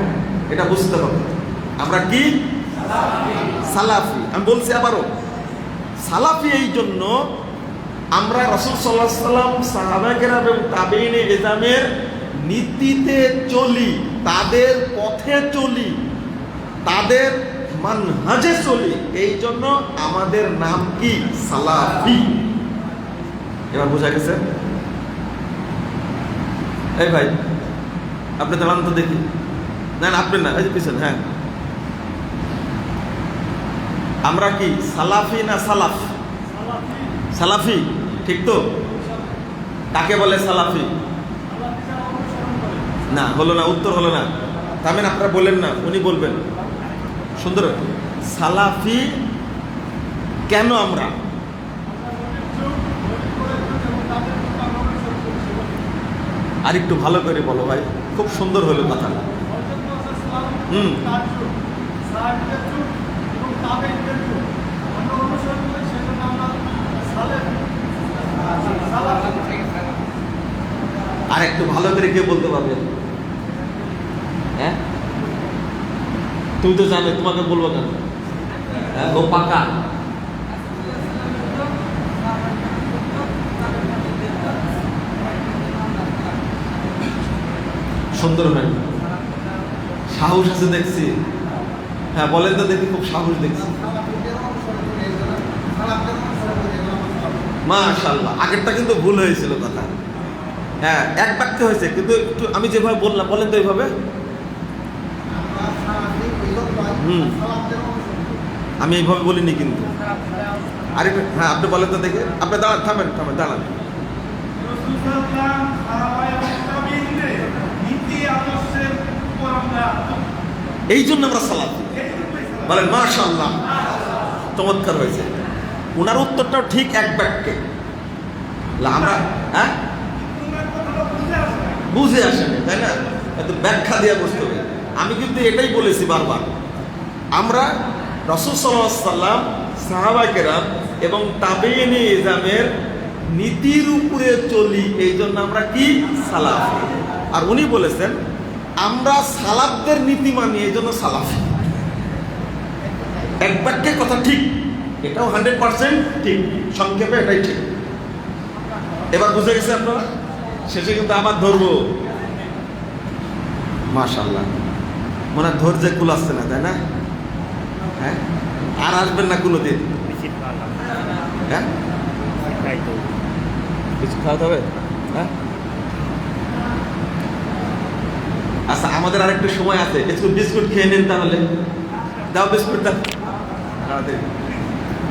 এটা বুঝতে হবে। আমরা কি সালাফি। আমি বলছি আবারও, সালাফি এই জন্য আমরা রাসূল সাল্লাল্লাহু আলাইহি সাল্লাম, সাহাবায়ে কেরাম এবং তাবেঈনে এজামের নীতিতে চলি, তাদের পথে চলি, তাদের মানহাজে চলি, এই জন্য আমাদের নাম কি সালাফি। এবার বোঝা গেছে? এই ভাই আপনি দাঁড়ান তো দেখি। না না, আপনি না, এই যে পিছনে। হ্যাঁ, আমরা কি সালাফি না সালাফ? সালাফি, ঠিক তো? কাকে বলে সালাফি? না, হলো না, উত্তর হলো না। তারমানে আপনারা বললেন না, উনি বলবেন। সুন্দর। সালাফি কেন আমরা? আর একটু ভালো করে বলো ভাই, খুব সুন্দর হলো কথা। আর একটু ভালো করে কে বলতে পারবেন? হ্যাঁ, তুমি তো জানো, তোমাকে বলবো কেন? হ্যাঁ, ও পাকা। সুন্দর হয়, সাহস আছে দেখছি। হ্যাঁ বলেন তো দেখি, খুব সাহস দেখছি। মাশাআল্লাহ, আগেরটা কিন্তু ভুল হয়েছিল কথা। হ্যাঁ, এক বাক্য হয়েছে, কিন্তু একটু আমি যেভাবে বললাম, বলেন তো এইভাবে। আমি এইভাবে বলিনি কিন্তু। আরে হ্যাঁ, আপনি বলেন তো দেখে। আপনি দাঁড়ান, থামেন থামেন, দাঁড়ান। এই জন্য আমরা সালাফি বলেন। মাশাআল্লাহ, চমৎকার হয়েছে। ওনার উত্তরটাও ঠিক এক বাক্যে। আমরা হ্যাঁ বুঝে আসেনি, তাই না? এত ব্যাখ্যা দিয়ে বুঝতে হবে। আমি কিন্তু এটাই বলেছি বারবার, আমরা রাসূল সাল্লাল্লাহু আলাইহি সাল্লাম, সাহাবায়ে কেরাম এবং তাবেঈনে ইজামের নীতির উপরে চলি, এই জন্য আমরা কি সালাফি। আর উনি বলেছেন আমরা সালাফদের নীতি মানি, এই জন্য সালাফি। এক বাক্যে কথা ঠিক, এটাও 100% ঠিক, সংক্ষেপে এটাই ঠিক। এবার বুঝে গেছে আপনারা? শেষে কিন্তু আবার ধরবো। মাশাআল্লাহ, মনে হয় ধৈর্যে কুল আসছে না, তাই না? হ্যাঁ, আর আসবেন না কোনোদিন? হ্যাঁ, কিছু খাওয়াতে হবে। হ্যাঁ, আচ্ছা, আমাদের আরেকটু সময় আছে, একটু বিস্কুট খেয়ে নিন তাহলে। দাও বিস্কুট দাও,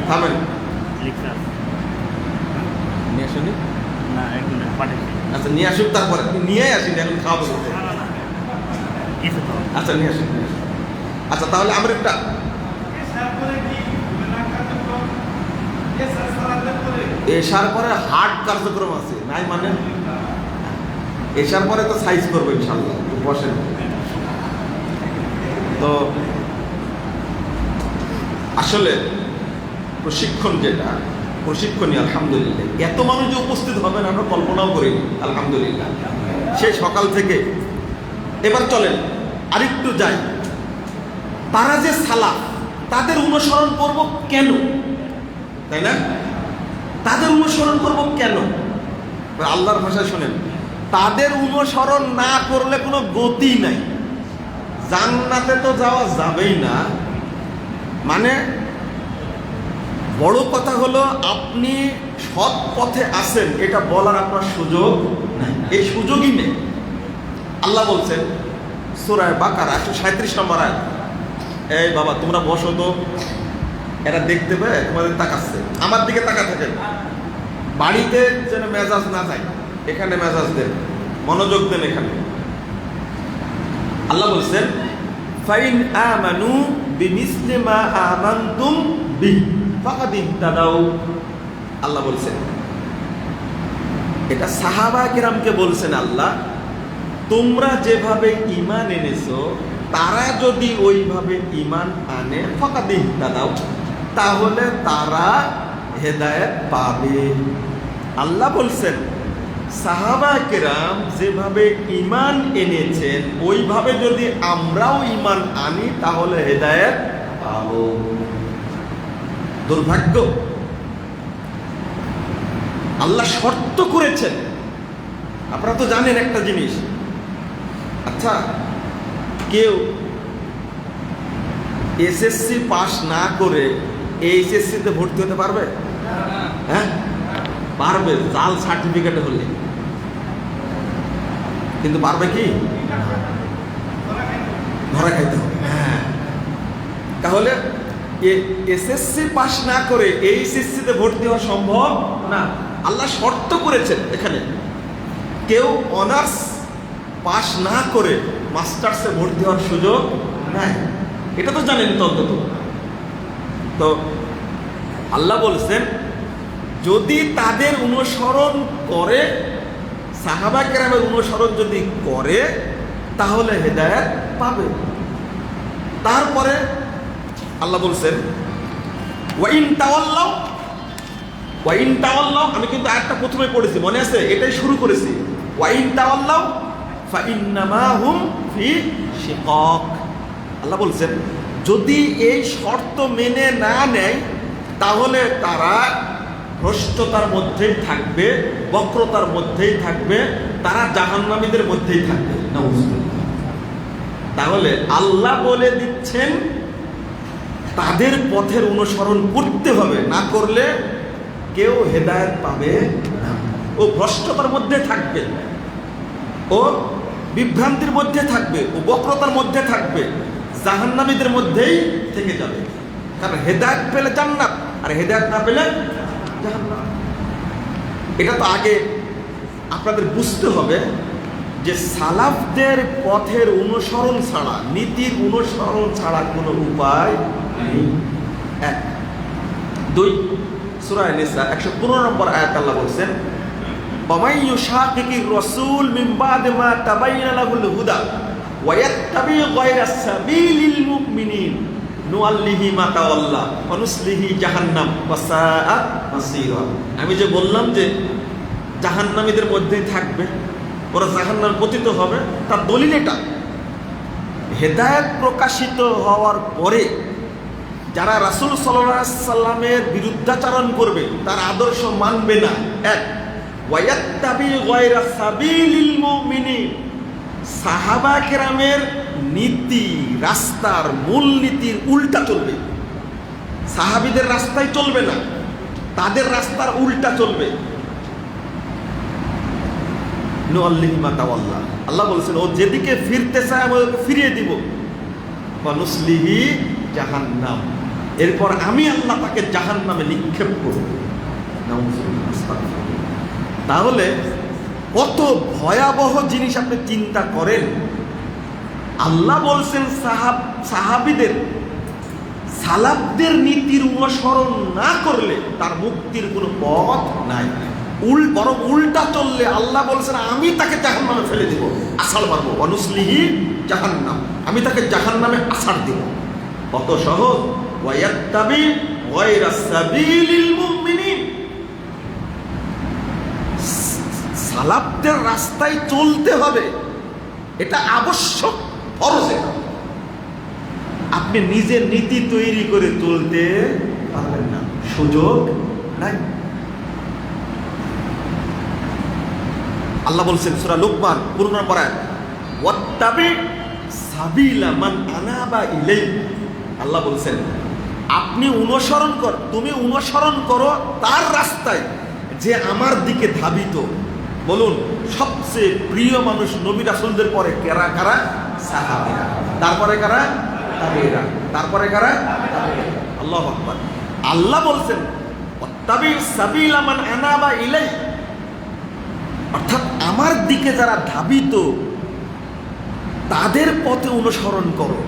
থামেন নিয়ে আসুন। আচ্ছা নিয়ে আসুক, তারপরে নিয়ে আসিনি, এখন খাওয়াবো। আচ্ছা নিয়ে আসুন, নিয়ে আসুন। আচ্ছা তাহলে আমার একটা এসার পরে হার্ড কার্যক্রম আছে নাই, মানে এসার পরে তো সাইজ করবো ইনশাল্লাহ, বসেন। তো আসলে প্রশিক্ষণ যেটা প্রশিক্ষণই আলহামদুলিল্লাহ, এত মানুষ যে উপস্থিত হবেন আমরা কল্পনাও করিনি, আলহামদুলিল্লাহ সেই সকাল থেকে। এবার চলেন আরেকটু যাই, তারা যে সালাফ, তাদের অনুসরণ করব কেন, তাই না? তাদের অনুসরণ করব কেন? আল্লাহর ভাষায় শোনেন, তাদের অনুসরণ না করলে কোনো গতি নাই, জান্নাতে তো যাওয়া যাবেই না। মানে বড় কথা হলো আপনি সৎ পথে আছেন এটা বলার আপনার সুযোগ নাই, এই সুযোগই নেই। আল্লাহ বলছেন সূরা বাকারা 137 নম্বর আয়াত, এই বাবা তোমরা বসো তো, এরা দেখতে পেয়ে তোমাদের তাকাচ্ছে, আমার দিকে তাকা থাকেন, বাড়িতে যেন মেজাজ না যায়, এখানে মেজাজ দেন, মনোযোগ দেন এখানে। আল্লাহ বলছেন ফাইন আমানু বিমিসলি মা আমানতুম বিহি ফাকাদ ইহতাদাউ। আল্লাহ বলছেন, এটা সাহাবা কিরামকে বলছেন আল্লাহ, তোমরা যেভাবে ঈমান এনেছো তারা যদি ওইভাবে ঈমান আনে ফাকাদ ইহতাদাউ, তাহলে তারা হেদায়েত পাবে। আল্লাহ বলছেন সাহাবা কিরাম যেভাবে ঈমান এনেছেন ওইভাবে যদি আমরাও ঈমান আনি তাহলে হেদায়েত পাবো। দুর্ভাগ্য, আল্লাহ শর্ত করেছেন। আপনারা তো জানেন একটা জিনিস, আচ্ছা কেউ এসএসসি পাস না করে এইচএসসিতে ভর্তি হতে পারবে? হ্যাঁ পারবে, জাল সার্টিফিকেট হলে, কিন্তু পারবে কি? ধরা খাইতে হবে। হ্যাঁ, তাহলে এসএসসি পাস না করে এইচএসসিতে ভর্তি হওয়া সম্ভব না। আল্লাহ শর্ত করেছেন এখানে, কেউ অনার্স পাস না করে মাস্টার্সে ভর্তি হওয়ার সুযোগ নাই, এটা তো জানেন তো অন্তত। তো আল্লাহ বলছেন যদি তাদের অনুসরণ করে, সাহাবা কেরামের অনুসরণ যদি করে তাহলে হেদায়েত পাবে। তারপরে আল্লাহ বলছেন ওয়াইন তাওয়াল্লাউ, ওয়াইন তাওয়াল্লাউ, আমি কিন্তু আয়াতটা প্রথমে পড়েছি মনে আছে, এটাই শুরু করেছি। ওয়াইন তাওয়াল্লাউ ফাইন্নামা হুম ফি শিকাক। আল্লাহ বলছেন যদি এই শর্ত মেনে না নেয় তাহলে তারা ভ্রষ্টতার মধ্যেই থাকবে, বক্রতার মধ্যেই থাকবে, তারা জাহান্নামীদের মধ্যেই থাকবে। তাহলে আল্লাহ বলে দিচ্ছেন তাদের পথের অনুসরণ করতে হবে, না করলে কেউ হেদায়েত পাবে না। ও ভ্রষ্টতার মধ্যে থাকবে, ও বিভ্রান্তির মধ্যে থাকবে, ও বক্রতার মধ্যে থাকবে, জাহান্নামীদের মধ্যেই থেকে যাবে। কারণ হেদায়েত পেলে জান্নাত, আর হেদায়েত না পেলে জাহান্নাম। এটা তো আগে আপনাদের বুঝতে হবে যে সালাফদের পথের অনুসরণ ছাড়া, নীতির অনুসরণ ছাড়া কোনো উপায় নেই। এক। দুই, সূরা নিসা 115 নম্বর আয়াত আল্লাহ বলছেন ওয়ামাই ইউশাকিকির রাসূল মিন বাদি মা তাবাyyana লাহুল হুদা ওয়া ইয়াত্তাবি গায়রা সাবিলিল মুমিনিন নুআল্লিহি মা তাওয়াল্লা ওয়া নুসলিহি জাহান্নাম ওয়া সাআত মাসীরা। আমি যে বললাম যে জাহান্নামীদের মধ্যেই থাকবে, ওরা জাহান্নামে পতিত হবে, তার দলিল এটা। হেদায়েত প্রকাশিত হওয়ার পরে যারা রাসূল সাল্লাল্লাহু আলাইহি সাল্লামের বিরুদ্ধাচরণ করবে, তার আদর্শ মানবে না, এক। ওয়ায়াত্তাবি গায়রা সাবিলিল মুমিনিন, সাহাবা কেরামের নীতি রাস্তার মূল নীতির উল্টা চলবে, সাহাবীদের রাস্তায় চলবে না, তাদের রাস্তার উল্টা চলবে। নুআল্লিহি মা তাওয়াল্লা। আল্লাহ বলেছেন ও যেদিকে ফিরতে চায় আমি ওকে ফিরিয়ে দিব। ওয়া নুসলিহি জাহান্নাম, এরপর আমি আল্লাহ তাকে জাহান্নামে নিক্ষেপ করব। তাহলে কত ভয়াবহ জিনিস আপনি চিন্তা করেন। আল্লাহ বলছেন সাহাবীদের সালাফদের নীতির অনুসরণ না করলে তার মুক্তির কোনো পথ নাই। বরং উল্টা চললে আল্লাহ বলছেন আমি তাকে জাহান্নামে ফেলে দিব, আসার মারবো। অনুসলিহি জাহান্নাম, আমি তাকে জাহান্নামে আসার দিব। কত সহজ। ওয়ায়াত্তাবি গায়রা সাবিলিল মুমিনিন, সালাফদের রাস্তায় চলতে হবে, এটা আবশ্যক, ফরজ। আপনি নিজের নীতি তৈরি করে চলতে পারবেন না, সুযোগ নাই। আল্লাহ বলছেন সূরা লুকমান 15 নম্বর আয়াত, ওয়াত্তাবি সাবিলা মান আনাবা ইলাই। আল্লাহ বলছেন আপনি অনুসরণ কর, তুমি অনুসরণ করো তার রাস্তায় যে আমার দিকে ধাবিত। বলুন সবচেয়ে প্রিয় মানুষ নবী রাসূলদের পরে কারা কারা? সাহাবীরা। তারপরে কারা? তাবেঈরা। তারপরে কারা? তাবেঈরা। আল্লাহু আকবার। আল্লাহ বলছেন ওয়াত্তাবি সাবিলা মান আনাবা ইলাই, অর্থাৎ আমার দিকে যারা ধাবিত তাদের পথে অনুসরণ করো।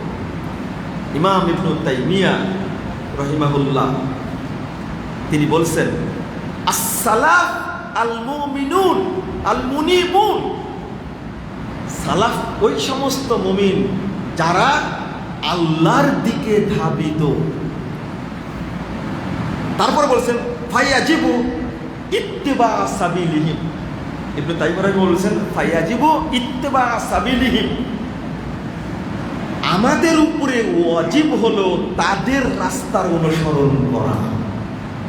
ইমাম ইবনে তাইমিয়া রাহিমাহুল্লাহ তিনি বলছেন as-সালাফ আল-মুমিনুন আল-মুনিবুন, সালাফ ওই সমস্ত মুমিন যারা আল্লাহর দিকে ধাবিত। তারপর বলছেন ফায়াজিবু ইত্তিবা সাবিলিহিম। ইবনে তাইমিয়া বলছেন ফায়াজিবু ইত্তিবা সাবিলিহিম, আমাদের উপরে ওয়াজিব হলো তাদের রাস্তার অনুসরণ করা।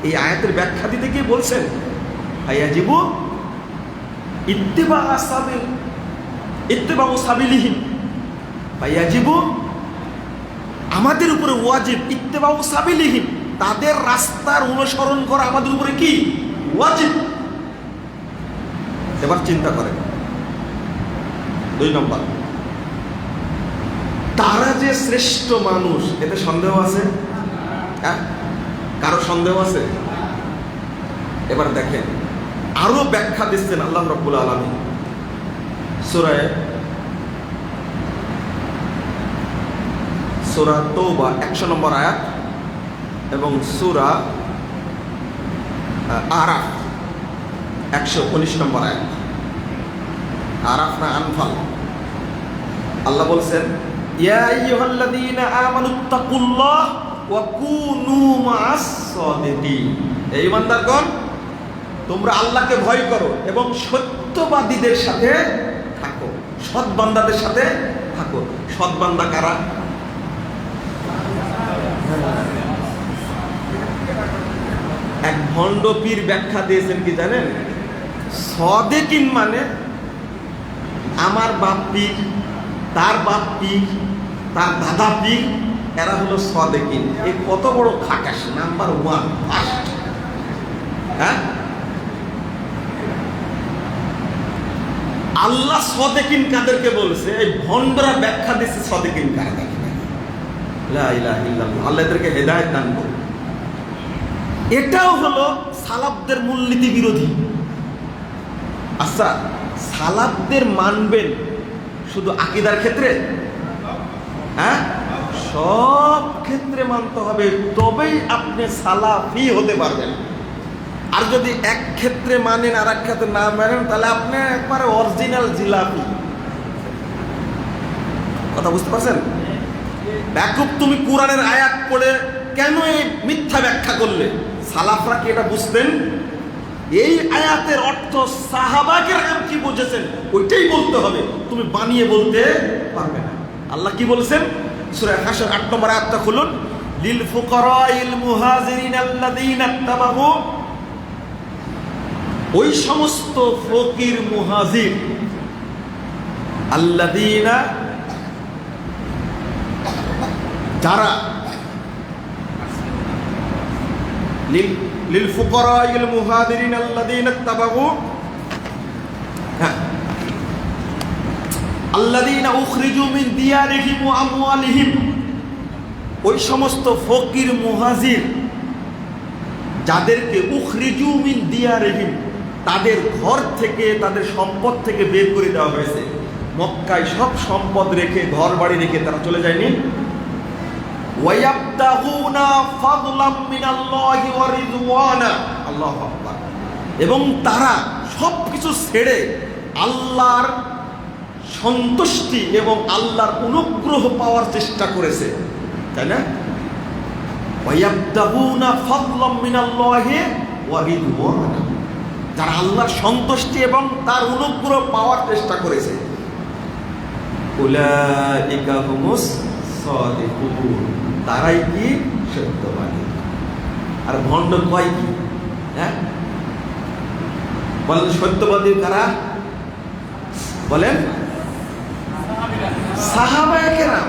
এই আয়াতের ব্যাখ্যা দিতে গিয়ে বলছেন ফায়াজিবু ইত্তিবা সাবিলিহিম, ফায়াজিবু আমাদের উপরে ওয়াজিব, ইত্তিবা সাবিলিহিম তাদের রাস্তার অনুসরণ করা আমাদের উপরে কি ওয়াজিব। এবার চিন্তা করেন 2 নম্বর, তারা যে শ্রেষ্ঠ মানুষ এতে সন্দেহ আছে? হ্যাঁ, কারো সন্দেহ আছে? এবার দেখেন আরো ব্যাখ্যা দিচ্ছেন আল্লাহ রাব্বুল আলামিন সূরা তওবা 100 নম্বর আয়াত এবং সূরা আরাফ 119 নম্বর আয়াত। আরাফ না আনফাল? আল্লাহ বলছেন ইয়া আইয়ুহাল্লাযীনা আমানুত্তাকুল্লাহ ওয়া কুনু মা'আস সাদিকিন। এই ইমানদারগণ তোমরা আল্লাহকে ভয় করো এবং সত্যবাদীদের সাথে থাকো, সৎ বান্দাদের সাথে থাকো। সৎ বান্দা কারা? এক ভণ্ড পীর ব্যাখ্যা দিয়েছেন কি জানেন? সাদিকিন মানে আমার বাপ পীর, তার বাপ পীর, তার দাদা পীর, এরা হলো সাদিকিন। এই কত বড় খাটাস, নাম্বার 1 ফার্স্ট। হ্যাঁ, আল্লাহ সাদিকিন কাদেরকে বলছে? এই ভণ্ডরা ব্যাখ্যা দিচ্ছে সাদিকিন কারা। লা ইলাহা ইল্লাল্লাহ, আল্লাহ এদেরকে হেদায়েত দান করুন। এটাও হলো সালাফদের মূলনীতি বিরোধী। আচ্ছা, সালাফদের মানবেন শুধু আকীদার ক্ষেত্রে? হ্যাঁ, সব ক্ষেত্রে মানতে হবে, তবেই আপনি সালাফি হতে পারবেন। আর যদি এক ক্ষেত্রে মানেন আর এক ক্ষেত্রে না মানেন তাহলে আপনি একবারে অরিজিনাল জিলাপি। কথা বুঝতে পারছেন? ব্যাকুব তুমি কোরআনের আয়াত পড়ে কেন এই মিথ্যা ব্যাখ্যা করলে? সালাফরা কি এটা বুঝতেন? এই আয়াতের অর্থ সাহাবায়ে কেরাম কি বুঝেছেন ওইটাই বলতে হবে, তুমি বানিয়ে বলতে পারবে না। আল্লাহ কি বলেছেন? সূরা হাশর 8 নম্বর আয়াতটা খুলুন। লিল ফুকারাইল মুহাজিরিন আল্লাযীনা তাবাউ, ওই সমস্ত ফকির মুহাজির আল্লাযীনা যারা, লিল ফুকারাইল মুহাজিরিন আল্লাযীনা তাবাউ, আল্লাযীনা উখরিজু মিন দিয়ারিহিম ওয়া আমওয়ালিহিম, ওই সমস্ত ফকির মুহাজির যাদেরকে উখরিজু মিন দিয়ারিহিম, তাদের ঘর থেকে তাদের সম্পদ থেকে বের করে দেওয়া হয়েছে। মক্কায় সব সম্পদ রেখে ঘর বাড়ি রেখে তারা চলে যায়নি। ওয়ায়াবতাগুনা ফাদলাম মিনাল্লাহি ওয়া রিদওয়ানা, আল্লাহু আকবার। এবং তারা সবকিছু ছেড়ে আল্লাহর সন্তুষ্টি এবং আল্লাহর অনুগ্রহ পাওয়ার চেষ্টা করেছে, তাই না? ওয়ায়াবতাগুনা ফাদলাম মিনাল্লাহি ওয়া রিদওয়ানা, যারা আল্লাহর সন্তুষ্টি এবং তার অনুগ্রহ পাওয়ার চেষ্টা করেছে, উলাইকা হুমুস সাদিকুন, তারাই কি সত্যবাদী। আর ভণ্ড কয় কি? হ্যাঁ বলেন, সত্যবাদী কারা? বলেন সাহাবায়ে কেরাম।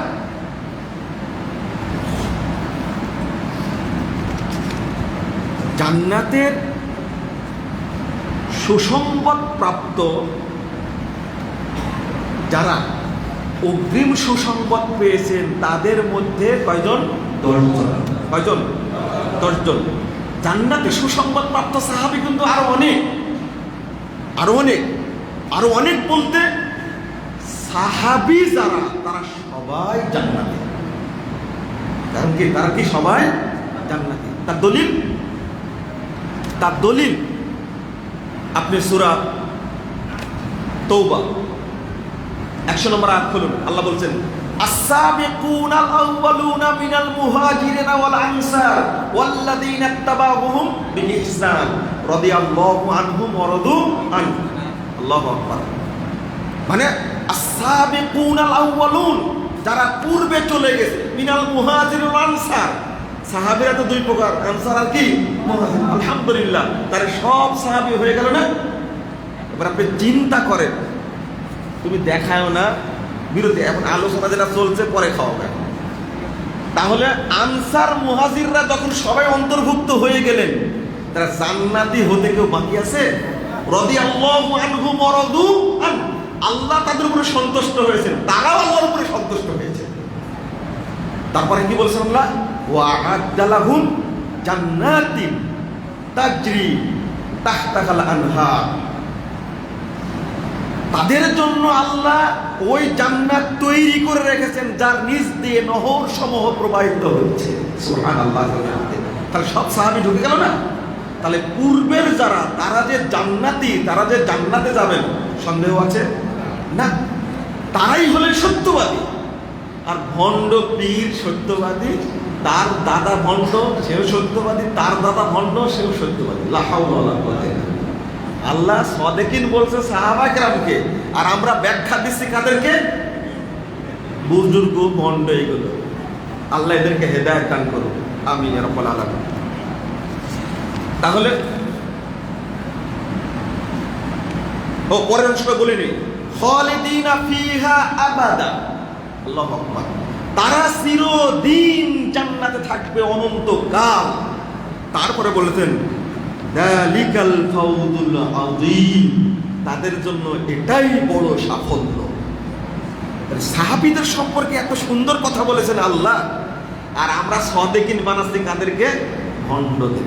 জান্নাতের সুসংবাদ প্রাপ্ত যারা অগ্রিম সুসংবাদ পেয়েছেন তাদের মধ্যে কয়জন? 10 জন। কয়জন? 10 জন। জান্নাতে সুসংবাদ প্রাপ্ত সাহাবী কিন্তু আরো অনেক, আরো অনেক, আরো অনেক বলতে সাহাবী যারা তারা সবাই জান্নাতে। কারণ কি? তারা কি সবাই জান্নাতে। তার দলিল, তার দলিল আপনি সূরা তওবা 100 নম্বর আয়াত খুলুন। আল্লাহ বলছেন, আস-সাবিকুনাল আউয়ালুনা মিনাল মুহাজিরিনা ওয়াল আনসার ওয়াল্লাযীনা ইত্তাবাউহুম বিইহসান রাদিয়াল্লাহু আনহুম ওয়া রাদু আন। আল্লাহু আকবার। মানে আস-সাবিকুনাল আউয়ালুন, যারা পূর্বে চলে গেছে, মিনাল মুহাজির ওয়াল আনসার। সাহাবীরা তো দুই প্রকার, আনসার আর কি মুহাজির। আলহামদুলিল্লাহ, তারা সব সাহাবী হয়ে গেল না? এবার আপনি চিন্তা করেন, তুমি দেখাও না বিরোধী, এখন আলোচনা যেটা চলছে পরে খাওয়াবে। তাহলে আনসার মুহাজিররা যখন সবাই অন্তর্ভুক্ত হয়ে গেলেন, তারা জান্নাতি হতে কেউ বাকি আছে? রাদিয়াল্লাহু আনহুম ওয়া রাদু আন, আল্লাহ তাদের উপরে সন্তুষ্ট হয়েছেন, তারাও আল্লাহর উপরে সন্তুষ্ট হয়েছে। তারপরে কি বলছেন আল্লাহ? ওয়া আ'আদ্দা লাহুম জান্নাতিন তাজরি তাহতাহাল আনহার, তাদের জন্য আল্লাহ ওই জান্নাত তৈরি করে রেখেছেন যার নিচ দিয়ে নহর সমূহ প্রবাহিত হচ্ছে। সুবহানাল্লাহ। তাহলে সব সাহাবী ঢুকে গেল না? তাহলে পূর্বের যারা, তারা যে জান্নাতি, তারা যে জান্নাতে যাবেন সন্দেহ আছে না? তারাই হলেন সত্যবাদী। আর ভণ্ড পীর সত্যবাদী, তার দাদা ভণ্ড সেও সত্যবাদী, তার দাদা ভণ্ড সেও সত্যবাদী। লা হাওলা ওয়ালা কুওয়াতা ইল্লা বিল্লাহ। আল্লাহ সাদেকিন বলছে সাহাবা কেরামকে, আর আমরা ব্যাখ্যা দিচ্ছি কাদেরকে? বুজুর্গ ভণ্ড এগুলো। আল্লাহ এদেরকে হেদায়েত দান করুন, আমিন ইয়া রাব্বাল আলামিন। তাহলে পরের অংশটা বলিনি, খালিদিনা ফিহা আবাদা, আল্লাহু আকবার। তারা চিরদিন জান্নাতে থাকবে অনন্তকাল। তারপরে বলেছেন যালিকাল ফাউজুল আযীম, তাদের জন্য এটাই বড় সাফল্য। সাহাবীদের সম্পর্কে এত সুন্দর কথা বলেছেন আল্লাহ, আর আমরা সাদেকিন বানাচ্ছি কাদেরকে? ভণ্ডদের।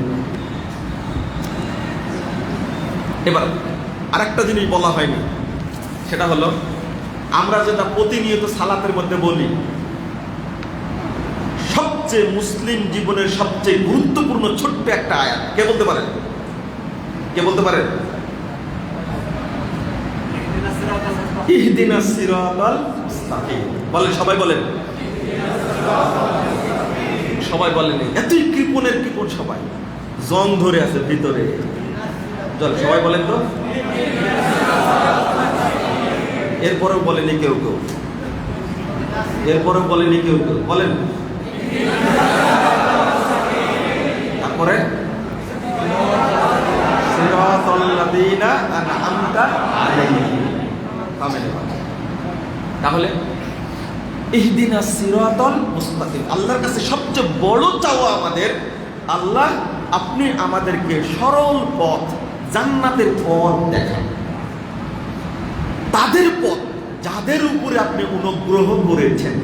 এবার আরেকটা জিনিস বলা হয়নি, সেটা হলো আমরা যেটা প্রতিনিয়ত সালাতের মধ্যে বলি, সবচেয়ে মুসলিম জীবনের সবচেয়ে গুরুত্বপূর্ণ ছোট্ট একটা আয়াত। কে বলতে পারেন? কে বলতে পারেন? ইহদিনাস সিরাতাল মুস্তাকিম। বলেন, সবাই বলেন। সবাই বলেন। এতই কৃপণের কৃপণ, সবাই জং ধরে আছে ভিতরে। চল সবাই বলেন তো। এরপরেও বলেনি কেউ কেউ, এরপরেও বলেনি কেউ কেউ। বলেন। তারপরে সিরাতাল্লাযীনা আন'আমতা আলাইহিম। তাহলে ইহদিনাস সিরাতাল মুস্তাকিম, আল্লাহর কাছে সবচেয়ে বড় চাওয়া আমাদের, আল্লাহ আপনি আমাদেরকে সরল পথ, জান্নাতের পথ দেখান। তাদের পথ যাদের উপরে আপনি অনুগ্রহ করেছেন,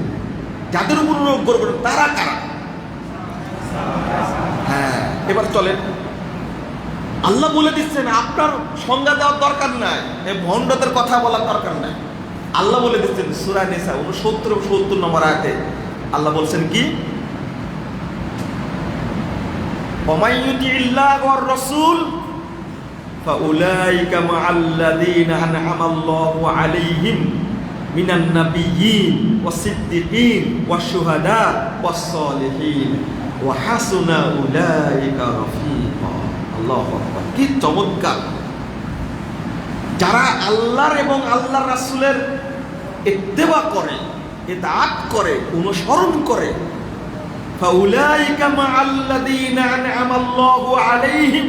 যাদের উপর অনুগ্রহ করেন তারা কারা? হ্যাঁ, এবার চলেন, আল্লাহ বলে দিচ্ছেন, আপনার সংজ্ঞা দেওয়ার দরকার নাই, এই ভণ্ডদের কথা বলার দরকার নাই। আল্লাহ বলে দিচ্ছেন সূরা নিসা 69-70 নম্বর আয়াতে আল্লাহ বলছেন কি, ওয়ামাই ইউতিল্লাহ ওয়ার রাসূল ফাউলাইকা মাআল্লাযীনা আন'আমাল্লাহু আলাইহিম মিনান নাবিয়্যিন ওয়াস-সিদ্দিকিন ওয়াশ-শুহাদা ওয়াস-সালিহিন ওয়া হাসুনা উলাইকা রাফীকা। আল্লাহু আকবার, কি চমৎকার! যারা আল্লাহর এবং আল্লাহর রাসূলের ইত্তেবা করে, ইতাআত করে, অনুসরণ করে, ফাউলাইকা মাআল্লাযীনা আন'আমাল্লাহু আলাইহিম,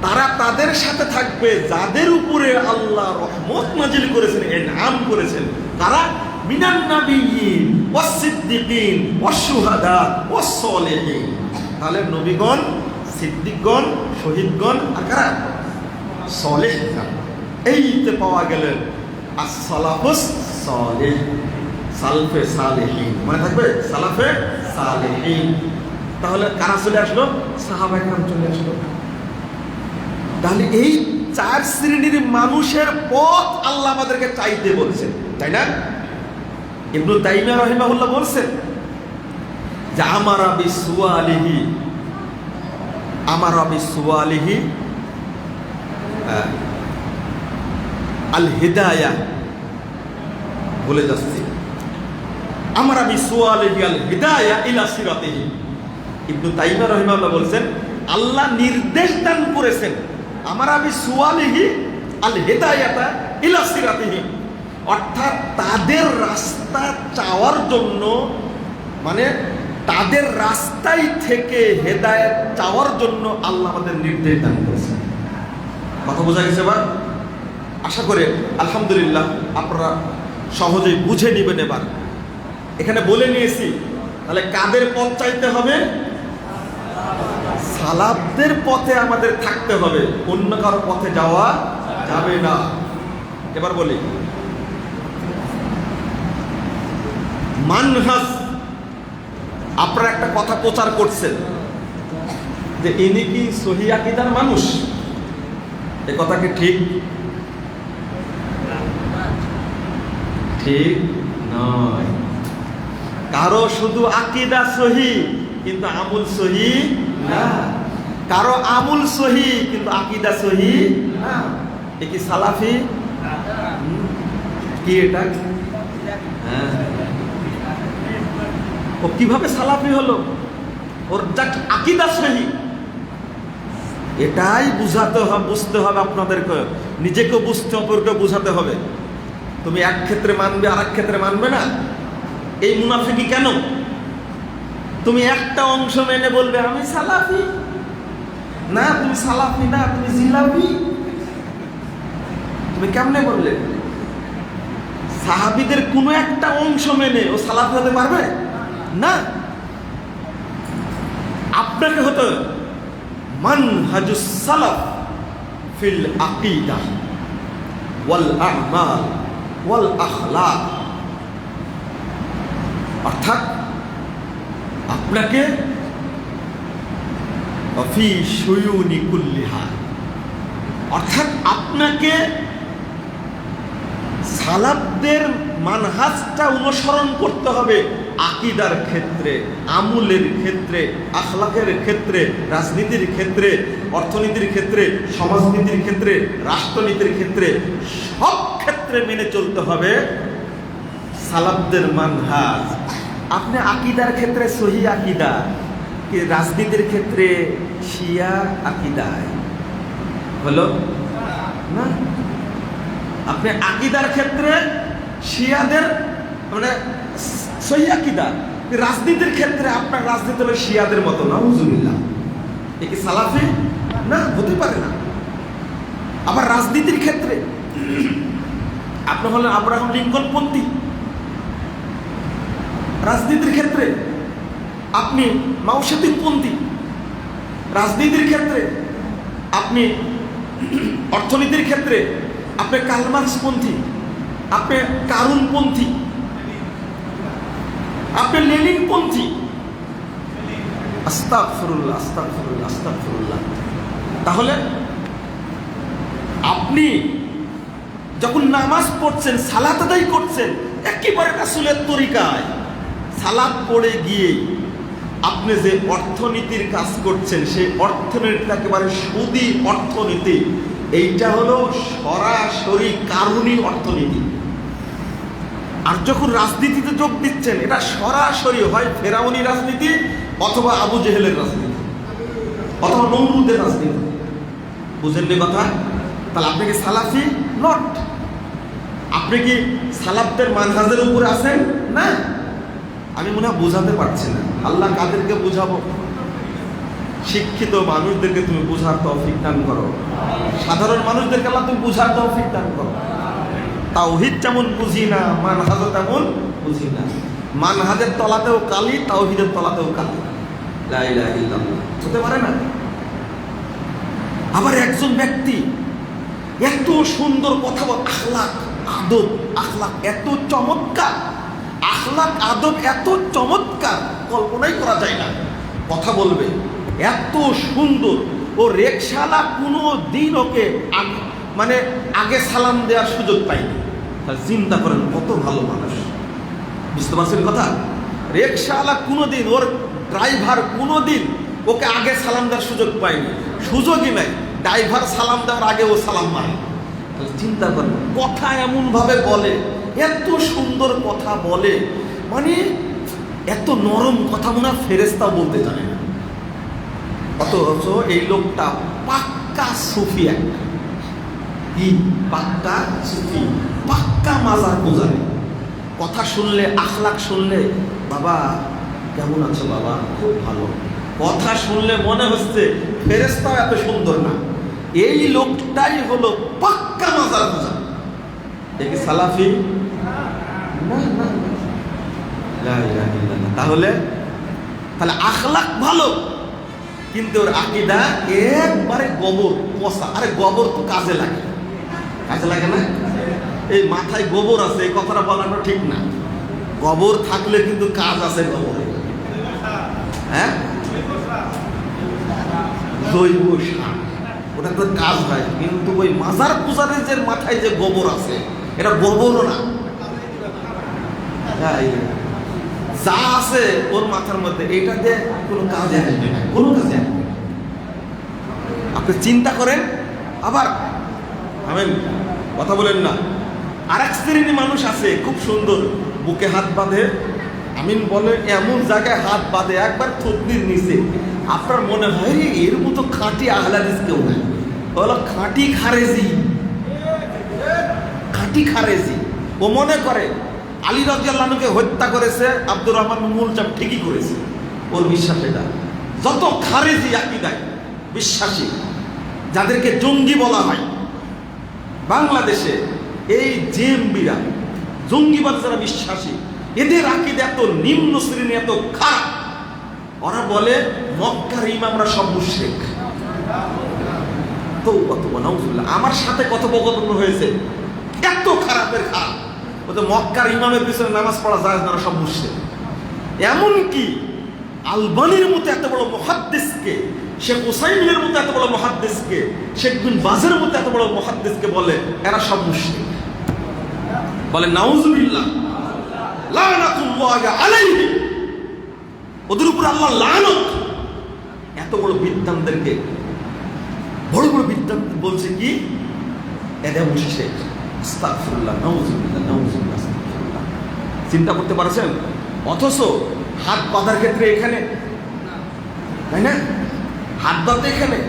তারা তাদের সাথে থাকবে যাদের উপরে আল্লাহ রহমত নাজিল করেছেন, ইনআম করেছেন। তারা মিনান নাবিয়্যিন ওয়াস-সিদ্দিকিন ওয়াশ-শুহাদা ওয়াস-সালিহিন। তাহলে নবীগণ, সিদ্দিকগণ, শহীদগণ আর কারা? সালেহগণ। এইতে পাওয়া গেলেন as-সালাফুস সালেহ, সালফে সালেহিন। মনে থাকবে, সালাফে সালেহিন। তাহলে কারা চলে আসলো? সাহাবায়ে কেরাম চলে আসলো। তাহলে এই 4 শ্রেণীর মানুষের পথ আল্লাহ আমাদেরকে চাইতে বলছেন, তাই না? ইবনে তাইমিয়া রাহিমাহুল্লাহ বলছেন যে আমারা বিসওয়ালিহি আল হিদায়াহ, বলে যাচ্ছি, আমরা বিসওয়ালিহি আল হিদায়াহ ইলা সিরাতিহি। ইবনে তাইমিয়া রাহিমাহুল্লাহ বলছেন আল্লাহ নির্দেশ দান করেছেন আমরা বিসওয়ালিহি আল হিদায়াতা ইলা সিরাতিহি, অর্থাৎ তাদের রাস্তা চাওয়ার জন্য, মানে তাদের রাস্তায় থেকে হেদায়েত চাওয়ার জন্য আল্লাহ আমাদের নির্দেশ দান করেছেন। কথা বোঝা গেছে? এবার আশা করে আলহামদুলিল্লাহ আপনারা সহজেই বুঝে নেবেন। এবার এখানে বলে নিয়েছি, তাহলে কাদের পথ চাইতে হবে? সালাফদের পথে আমাদের থাকতে হবে, অন্য কারো পথে যাওয়া যাবে না। এবার বলি, মানহাজ, আপনারা একটা কথা প্রচার করছেন যে ইনি কি সহি আকীদার মানুষ, এ কথা কি ঠিক? ঠিক নয়। কারো শুধু আকীদা সহি কিন্তু আমল সহি না, কারো আমল সহি কিন্তু আকীদা সহি না। এ কি সালাফি? কি এটা? হ্যাঁ, ও কিভাবে সালাফি হলো? ওর যা আকীদা সহি, এটাই বুঝাতে হবে, বুঝতে হবে আপনাদেরকে, নিজেকে বুঝতে, অপরকে বুঝাতে হবে। তুমি এক ক্ষেত্রে মানবে, আর এক ক্ষেত্রে মানবে না, এই মুনাফিকি কেন? তুমি একটা অংশ মেনে বলবে আমি সালাফি, না তুমি সালাফি না, তুমি জিলাফি। তুমি কেমনে বললে? সাহাবীদের কোনো একটা অংশ মেনে ও সালাফি হতে পারবে না। আপনাকে হতে মানহাজুস সালাফ ফিল আকীদা ওয়াল আমাল ওয়াল আখলাক, অর্থাৎ আপনাকে ফি শুয়ুনি কুল্লিহা, অর্থাৎ আপনাকে সালাফদের মানহাজটা অনুসরণ করতে হবে আকীদার ক্ষেত্রে, আমলের ক্ষেত্রে, আখলাকের ক্ষেত্রে, রাজনীতির ক্ষেত্রে, অর্থনীতির ক্ষেত্রে, সমাজনীতির ক্ষেত্রে, রাষ্ট্রনীতির ক্ষেত্রে, সব ক্ষেত্রে মেনে চলতে হবে সালাফদের মানহাজ। আপনি আকীদার ক্ষেত্রে সহি আকীদা, রাজনীতির ক্ষেত্রে শিয়া আকীদায় হলো না। আপনি আকীদার ক্ষেত্রে শিয়াদের মানে সহি আকীদা, রাজনীতির ক্ষেত্রে আপনার রাজনীতি হলো শিয়াদের মতো, নাউজুবিল্লাহ। এ কি সালাফি? না, হতে পারে না। আবার রাজনীতির ক্ষেত্রে আপনি হলেন আব্রাহাম লিঙ্কন পন্থী, রাজনীতির ক্ষেত্রে আপনি মাওসেতুং পন্থী, রাজনীতির ক্ষেত্রে আপনি, অর্থনীতির ক্ষেত্রে আপনি কার্ল মার্কস পন্থী, আপনি কারুনপন্থী, আপনি লেনিনপন্থী। আস্তাগফিরুল্লাহ, আস্তাগফিরুল্লাহ, আস্তাগফিরুল্লাহ। তাহলে আপনি যখন নামাজ পড়ছেন, সালাত আদায় করছেন একেবারে রাসূলের তরিকায়, সালাত পড়ে গিয়ে আপনি যে অর্থনীতির কাজ করছেন সেই অর্থনীতি একেবারে সুদী অর্থনীতি, এইটা হলো সরাসরি কারুনী অর্থনীতি। আর যখন রাজনীতিতে যোগ দিচ্ছেন এটা সরাসরি হয় ফেরাউনি রাজনীতি অথবা আবু জেহেলের রাজনীতি অথবা নমরুদের রাজনীতি। বুঝেননি কথা? তাহলে আপনি কি সালাফি? নট। আপনি কি সালাফদের মানহাজের উপরে আছেন? না। আমি মনে হয় বোঝাতে পারছি না। আল্লাহ কাদেরকে বুঝাবো? শিক্ষিত মানুষদেরকে তুমি বুঝার তৌফিক দান করো, সাধারণ মানুষদেরকে আল্লাহ তুমি বুঝার তৌফিক দান করো। তাওহীদ যেমন বুঝি না, মানহাজ তেমন বুঝি না। মানহাজের তলাতেও কালি, তাওহীদের তলাতেও কালি। লা ইলাহা ইল্লাল্লাহ হতে পারে না। আবার একজন ব্যক্তি এত সুন্দর কথা বল, আখলাক আদব, আখলাক এত চমৎকার, আখলাক আদব এত চমৎকার, কল্পনাই করা যায় না। কথা বলবে এত সুন্দর, ও রিকশাওয়ালা কোনো দিন ওকে মানে আগে সালাম দেওয়ার সুযোগ পাইনি। চিন্তা করেন কত ভালো মানুষ। বুঝতে পারছেন কথা? রিকশাওয়ালা কোনোদিন, ওর ড্রাইভার কোনোদিন ওকে আগে সালাম দেওয়ার সুযোগ পায়নি, সুযোগই নাই। ড্রাইভার সালাম দেওয়ার আগে ও সালাম মারে। চিন্তা করেন, কথা এমন ভাবে বলে, এত সুন্দর কথা বলে, মানে এত নরম কথা মনে হয় ফেরেশতাও বলতে জানে না। অথচ এই লোকটা পাক্কা সুফি, একটা কি পাক্কা সুফি, পাক্কা মাজার পূজারি। কথা শুনলে, আখলাক শুনলে, বাবা কেমন আছো বাবা, খুব ভালো। কথা শুনলে মনে হচ্ছে ফেরেশতাও এত সুন্দর না। এই লোকটাই হলো পাক্কা মাজার পূজারি। দেখি সালাফি না, না, লা ইলাহা ইল্লাল্লাহ। তাহলে আখলাক ভালো, কিন্তু ওর আকীদা একবারে গোবর পচা। আরে গোবর তো কাজে লাগে, কাজে লাগে না? এই মাথায় গোবর আছে, এই কথাটা বলাটা ঠিক না। গোবর থাকলে কিন্তু কাজ আছে গোবরে। হ্যাঁ, জৈব সার, ওটা তো কাজ হয়। কিন্তু ওই মাজার পূজারের যে মাথায় যে গোবর আছে, এটা গোবরও না। যা আছে ওর মাথার মধ্যে, এটা দিয়ে কোনো কাজে আসবে না, কোনো কাজে আসবে না। আপনি চিন্তা করেন। আবার আমেন, কথা বলেন না। আর এক শ্রেণীর মানুষ আছে খুব সুন্দর, বুকে হাত বাঁধে, আমিন বলে, এমন জায়গায় হাত বাঁধে একবার থুতনির নিচে, আপনার মনে হয় এর মতো খাঁটি আহলে হাদিস কেউ নাই। হলো খাঁটি খারেজি, খাঁটি খারেজি। ও মনে করে আলী রাদিয়াল্লাহু আনহুকে হত্যা করেছে আব্দুর রহমান মুলজাম, ঠিকই করেছে। ওর বিশ্বাস এটা। যত খারেজি আকীদায় বিশ্বাসী, যাদেরকে জঙ্গি বলা হয় বাংলাদেশে, এই জেএমবিরা জঙ্গিবাদ যারা বিশ্বাসী, এদের আকীদা এত নিম্ন শ্রেণী, এত খারাপ। ওরা বলে মক্কার ইমামরা সব মুশরিক। তওবা তওবা, নাউজুবিল্লাহ। আমার সাথে কথোপকথন হয়েছে, এত খারাপের খারাপ। ও তো মক্কার ইমামের পিছনে নামাজ পড়া যায় না, সব মুশরিক। এমনকি আলবানির মতো এত বড় মুহাদ্দিসকে, শেখ উসাইমিনের মতো এত বড় মুহাদ্দিসকে, শেখ বিন বাজের মতো এত বড় মুহাদ্দিসকে বলে এরা সব মুশরিক। বলে নাউজুবিল্লাহ, লানাতুল্লাহি আলাইহি, ওদের উপর আল্লাহ লানত। এত বড় বিদ্বানদেরকে, বড় বড় বিদ্বান বলছে কি এদের মুশরিক। আস্তাগফিরুল্লাহ, নাউজুবিল্লাহ, নাউজুবিল্লাহ, আস্তাগফিরুল্লাহ। চিন্তা করতে পারছেন? অথচ হাত বাঁধার ক্ষেত্রে এখানে, তাই না? হাত বাঁধতে এখানে।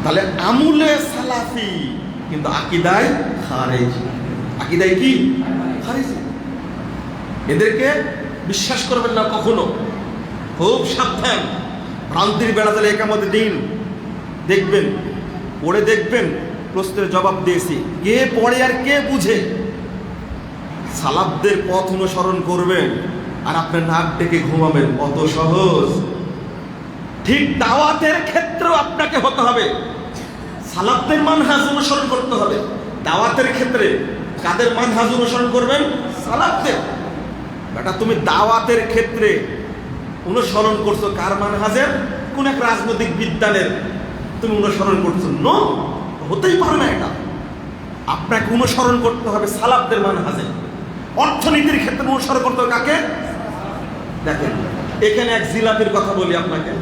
তাহলে আমুলে সালাফি, কিন্তু আকীদায় খারেজি। আকীদায় কি? খারেজি। এদেরকে বিশ্বাস করবেন না কখনো, খুব সাবধান। ভ্রান্তির বেড়া তাহলে একামতে দিন দেখবেন, পড়ে দেখবেন, প্রশ্নের জবাব দিয়েছি। কে পড়ে আর কে বুঝে? সালাফদের পথ অনুসরণ করবেন আর আপনার নাক ডেকে ঘুমাবেন, অত সহজ। ঠিক দাওয়াতের ক্ষেত্রেও আপনাকে হতে হবে, সালাফদের মানহাজ অনুসরণ করতে হবে। দাওয়াতের ক্ষেত্রে কাদের মানহাজ অনুসরণ করবেন? সালাফদের। বেটা তুমি দাওয়াতের ক্ষেত্রে অনুসরণ করছো কার মানহাজের? কোন এক রাজনৈতিক বিদ্যানের তুমি অনুসরণ করছো? নো, হতেই পারে না এটা। আপনাকে অনুসরণ করতে হবে সালাফদের মানহাজে। অর্থনীতির ক্ষেত্রে অনুসরণ করতে হবে কাকে? দেখেন এখানে এক জিলাপির কথা বলি আপনাকে।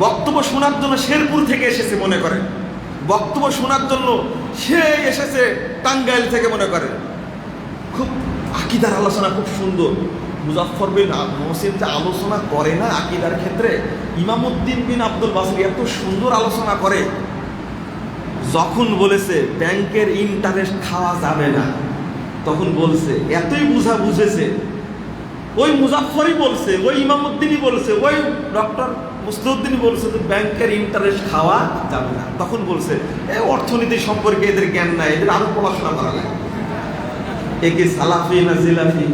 বক্তব্য শোনার জন্য শেরপুর থেকে এসেছে মনে করেন, বক্তব্য শোনার জন্য সে এসেছে টাঙ্গাইল থেকে মনে করেন। খুব আকীদার আলোচনা খুব সুন্দর। মুজাফফর বিন মহসিন যে আলোচনা করে না আকীদার ক্ষেত্রে, ইমামউদ্দিন বিন আব্দুল বাসির এত সুন্দর আলোচনা করে। যখন বলেছে ব্যাংকের ইন্টারেস্ট খাওয়া যাবে না, তখন বলছে এতই বুঝেছে, ওই মুজাফফরই বলছে, ওই ইমামউদ্দিনই বলছে, ওই ডক্টর মুসলিউদ্দিনই বলছে যে ব্যাংকের ইন্টারেস্ট খাওয়া যাবে না। তখন বলছে এই অর্থনীতি সম্পর্কে এদের জ্ঞান নাই, এদের আরো পড়াশোনা করা লাগে। এ কি সালাফি না জিলাফি?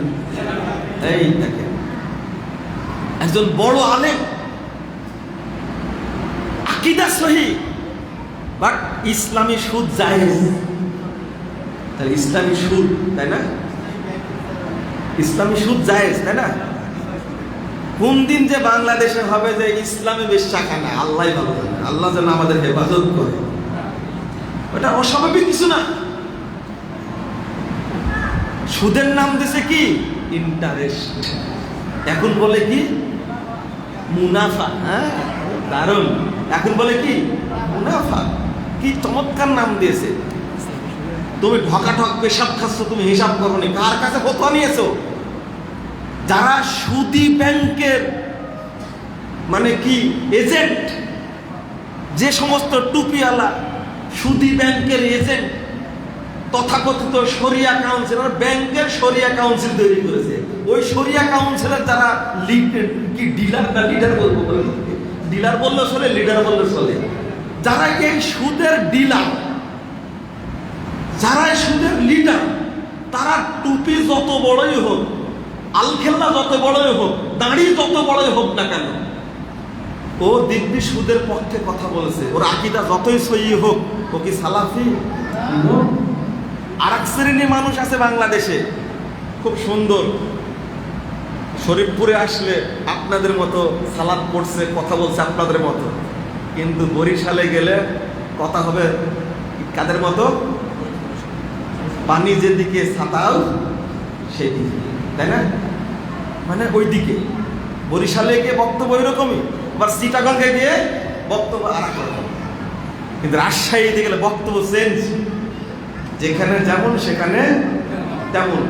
এই দেখেন একজন বড় আলেম, আকীদা সহিহ, বাট ইসলামী সুদ জায়েজ। তাহলে ইসলামী সুদ, তাই না? ইসলামী সুদ জায়েজ, তাই না? কোন দিন যে বাংলাদেশে হবে যে ইসলামী বেশ্যাখানা, আল্লাহ ভালো জানে। আল্লাহ যেন আমাদের হেফাজত করে। ওটা অস্বাভাবিক কিছু না। সুদের নাম দিছে কি? ইন্টারেস্ট। এখন বলে কি? মুনাফা। হ্যাঁ, দারুণ। এখন বলে কি? মুনাফা। কি চমৎকার নাম দিয়েছে। তুমি ঢকাঢক পেশাব খাচ্ছ, তুমি হিসাব করোনি, কার কাছে ফতোয়া নিয়েছো? যারা সুদী ব্যাংকের মানে কি এজেন্ট, যে সমস্ত টুপিওয়ালা সুদী ব্যাংকের এজেন্ট, তথাকথিত শরিয়া কাউন্সিল, ব্যাংকের শরিয়া কাউন্সিল তৈরি করেছে। ওই শরিয়া কাউন্সিলের যারা কি ডিলার না লিডার বলবো, ডিলার বললে চলে, লিডার বললে চলে, যারা এই সুদের ডিলার, যারা সুদের লিডার, তারা টুপি যত বড়ই হোক, আলখেল্লা যত বড়ই হোক, দাড়ি যত বড়ই হোক না কেন, ও দিব্যি সুদের পক্ষে কথা বলেছে। ওর আকীদা যতই সহিহ হোক, ও কি সালাফি? আর এক শ্রেণীর মানুষ আছে বাংলাদেশে, খুব সুন্দর, শরীফপুরে আসলে আপনাদের মতো সালাদ পড়ছে, কথা বলছে আপনাদের মতো, কিন্তু বরিশালে গেলে কথা হবে কাদের মতো? পানি যেদিকে ছাতাও সেদিকে, তাই না? মানে ওই দিকে। বরিশালে গিয়ে বক্তব্য এরকমই, আবার চিটাগঙ্গে গিয়ে বক্তব্য আর এক রকম। কিন্তু রাজশাহীতে গেলে বক্তব্য চেঞ্জ, যেখানে যেমন সেখানে তেমন।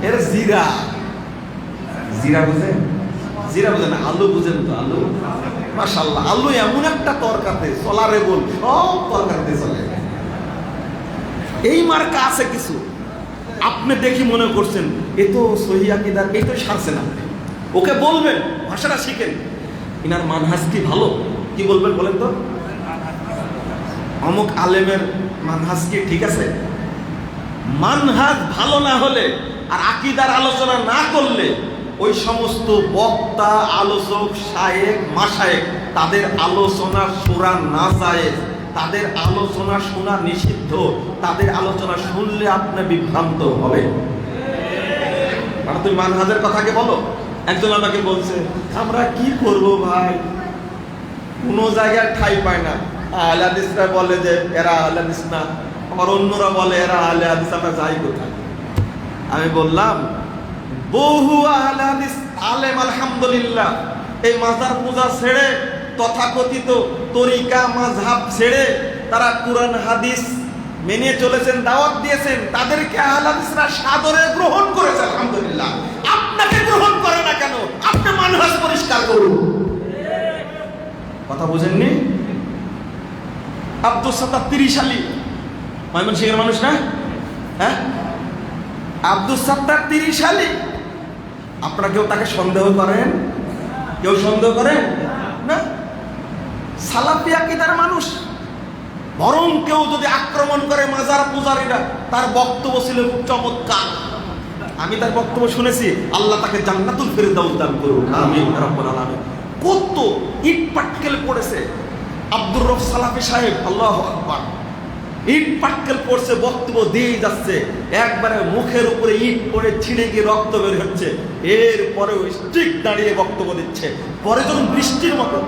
এর জিরা, জিরা বুঝেন? জিরা বুঝেন? আলু বুঝেন তো? আলু, মাশাআল্লাহ, আলু এমন একটা তরকারিতে চলারে বল, সব তরকারিতে চলে। এই মার্কা আছে কিছু, আপনি দেখি মনে করছেন এ তো সহিহ আকীদা, এই তো সারছে না। ওকে বলবেন, ভাষাটা শিখেন, ইনার মানহাজ কি ভালো, কি বলবেন বলেন তো? অমুক আলেমের মানহাজ কি ঠিক আছে? মানহাজ ভালো না হলে আর আকীদার আলোচনা না করলে ওই সমস্ত বক্তা, আলোচক, শায়েখ, মাশায়েখ, তাদের আলোচনা শোনা না জায়েজ, তাদের আলোচনা শোনা নিষিদ্ধ, তাদের আলোচনা শুনলে আপনি বিভ্রান্ত হবে। মানে তুমি মানহাজের কথাকে বলো। একজন আমাকে বলছে, আমরা কি করব ভাই, কোনো জায়গায় ঠাই পায় না। আহলে হাদিসরা বলে যে এরা আহলে হাদিস না, আবার অন্যরা বলে এরা আহলে হাদিস, আমরা যাই কোথায়? আমি বললাম বহু আহলে হাদিস আলেম আলহামদুলিল্লাহ এই মাজার পূজা ছেড়ে, তথাকথিত তরিকা মাযহাব ছেড়ে তারা কুরআন হাদিস মেনে চলেছেন, দাওয়াত দিয়েছেন, তাদেরকে আহলে হাদিসরা সাদরে গ্রহণ করেছে আলহামদুলিল্লাহ। আপনাকে গ্রহণ করে না কেন? আপনি মানহাজ পরিষ্কার করুন। কথা বুঝেননি? আব্দুস সাত্তার 30 সালি ময়মনসিংহের মানুষ না? হ্যাঁ, আব্দুস সাত্তার 30 সালি। আপনারা কেউ তাকে সন্দেহ করেন? কেউ সন্দেহ করেন না? সালাফি আকীদার মানুষ। বরং কেউ যদি আক্রমণ করে মাজার পূজারীরা, তার বক্তব্য ছিল খুব চমৎকার। আমি তার বক্তব্য শুনেছি, আল্লাহ তাকে জান্নাতুল ফেরদাউস দান করুন, আমিন রাব্বুল আলামিন। কত ইট পাটকেল পড়েছে আব্দুর রব সালাফি সাহেব, আল্লাহু আকবার। ইট পাটকেল পড়ছে, বক্তব্য দিয়েই যাচ্ছে, একবারে মুখের উপরে ইট পড়ে ছিঁড়ে গিয়ে রক্ত বের হচ্ছে, এরপরেও স্ট্রিক দাঁড়িয়ে বক্তব্য দিচ্ছে। পরে যখন বৃষ্টির মতো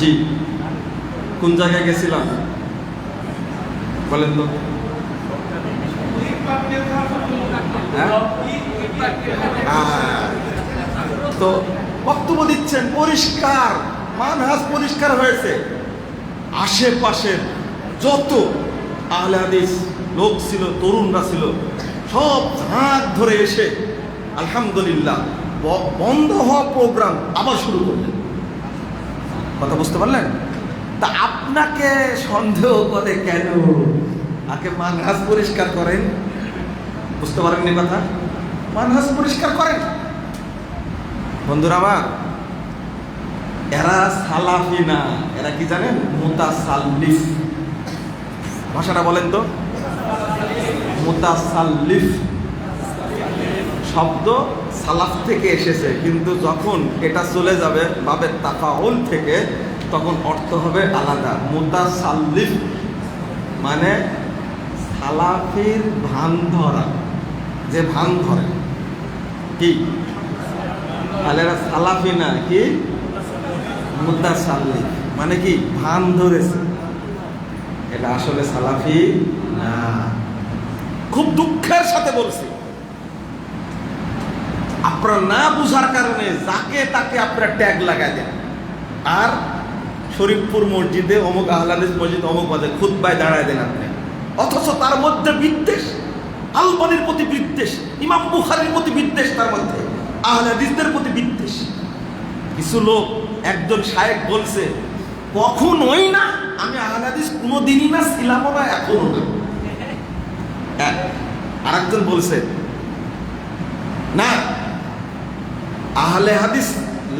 জি কোন জায়গায় গেছিলাম বলেন তো? তো বক্তব্য দিচ্ছেন, পরিষ্কার মানহাজ পরিষ্কার হয়েছে। আশেপাশের যত আহলে হাদিস লোক ছিল, তরুণরা ছিল, সব ঝাঁক ধরে এসে আলহামদুলিল্লাহ বন্ধ হওয়া প্রোগ্রাম আবার শুরু করলেন। কথা বুঝতে পারলেন? তা আপনাকে সন্দেহ করে কেন? আগে মানহাজ পরিষ্কার করেন। বুঝতে পারেননি কথা? মানহাজ পরিষ্কার করেন। বন্ধুরা আমার, এরা সালাফি না, এরা কি জানেন? মুতাসাল্লিফ। ভাষাটা বলেন তো? মুতাসাল্লিফ শব্দ সালাফ থেকে এসেছে, কিন্তু যখন এটা চলে যাবে বাবে তাফাউল থেকে, তখন অর্থ হবে আলাদা। মুতাসাল্লিফ মানে সালাফির ভান ধরা, যে ভান ধরে। কি তাহলে এরা সালাফি না, কি মুতাসাল্লিফ মানে কি ভান ধরেছে, এটা আসলে সালাফি না। খুব দুঃখের সাথে বলছি, আপনারা না বুঝার কারণে যাকে তাকে আপনারা ট্যাগ লাগাই দেন। আর শরীফপুর মসজিদে অমুক আহলে হাদিস মসজিদ অমুক বাদে খুতবায় দাঁড়ায় দেন আপনি, অথচ তার মধ্যে বিদ্বেষ, আলবানির প্রতি বিদ্বেষ, ইমাম বুখারীর প্রতি বিদ্বেষ, তার মধ্যে আহলে হাদিসদের প্রতি বিদ্বেষ। কিছু লোক, একজন শায়েখ বলছে, কখনোই না, আমি আহলে হাদিস কোনোদিনই না, ছিলামও না, এখনো না। আর একজন বলছে না, আহলে হাদিস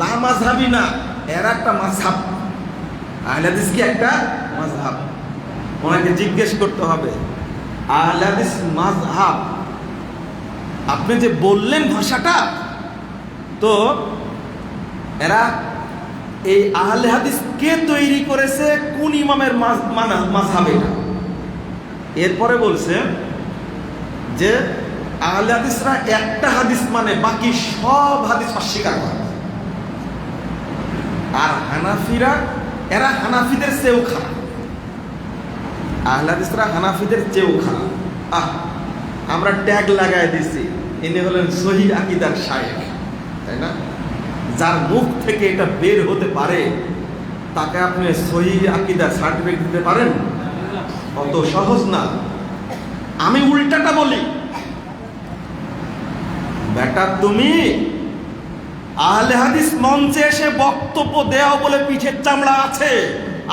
লা মাযহাবি না, এরা একটা মাযহাব। আহলে হাদিস কি একটা মাযহাব? ওনাকে জিজ্ঞেস করতে হবে, আহলে হাদিস মাযহাব আপনি যে বললেন ভাষাটা, তো এরা এই আহলে হাদিস কে তৈরি করেছে, কোন ইমামের মাযহাব এটা? এরপরে বলছে যে আহলে হাদিসরা একটা হাদিস মানে বাকি সব হাদিস অস্বীকার করে। আর হানাফিরা, এরা হানাফিদের চেয়েও খারাপ। আহলে হাদিসরা হানাফিদের চেয়েও খারাপ। আমরা ট্যাগ লাগাই দিছি, ইনি হলেন সহিহ আকীদার শায়েখ, তাই না? যার মুখ থেকে এটা বের হতে পারে তাকে আপনি সহিহ আকীদার সার্টিফিকেট দিতে পারেন? অত সহজ না। আমি উল্টাটা বলি, বেটা তুমি আহলে হাদিস মঞ্চে এসে বক্তব্য দেওয়া বলে পিঠের চামড়া আছে,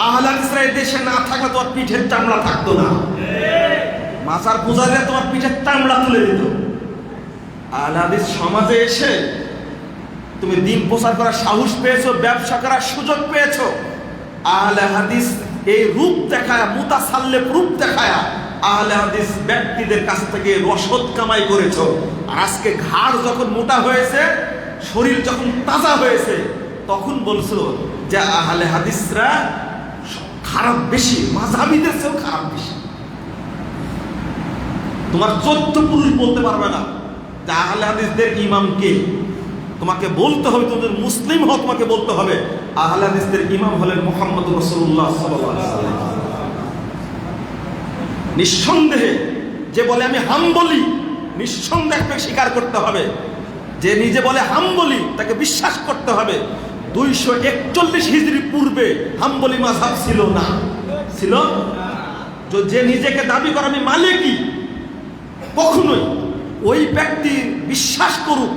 আহলে হাদিসরা এই দেশে না থাকলে তোমার পিঠের চামড়া থাকতো না। মাজার পূজারীরা তোমার পিঠের চামড়া তুলে দিত। আহলে হাদিস সমাজে এসে তুমি দিন প্রচার করার সাহস পেয়েছো, ব্যবসা করার সুযোগ পেয়েছো। আহলে হাদিস এই রূপ দেখায়, মুতাসাল্লিফ রূপ দেখায় আহলে হাদিস ব্যক্তিদের কাছ থেকে রসদ কামাই করেছো। আর আজকে ঘাড় যখন মোটা হয়েছে, শরীর যখন তাজা হয়েছে, তখন বলছো যে আহলে হাদিসরা খারাপ বেশি, মাযহাবীদের চেয়েও খারাপ বেশি। তোমার 14 পুরুষ বলতে পারবে না যে আহলে হাদিসদের ইমাম কে। তোমাকে বলতে হবে, তোমাদের মুসলিম হও, তোমাকে বলতে হবে আহলে হাদিসদের ইমাম হলেন মুহাম্মদ রাসূলুল্লাহ সাল্লাল্লাহু আলাইহি ওয়াসাল্লাম। নিঃসন্দেহে যে বলে আমি হাম্বলি, নিঃসন্দেহে স্বীকার করতে হবে। যে নিজে বলে হাম্বলি, তাকে বিশ্বাস করতে হবে 241 হিজরি পূর্বে হাম্বলি মাযহাব ছিল না। ছিল? যে নিজেকে দাবি করে আমি মালিকি, কখনোই ওই ব্যক্তি বিশ্বাস করুক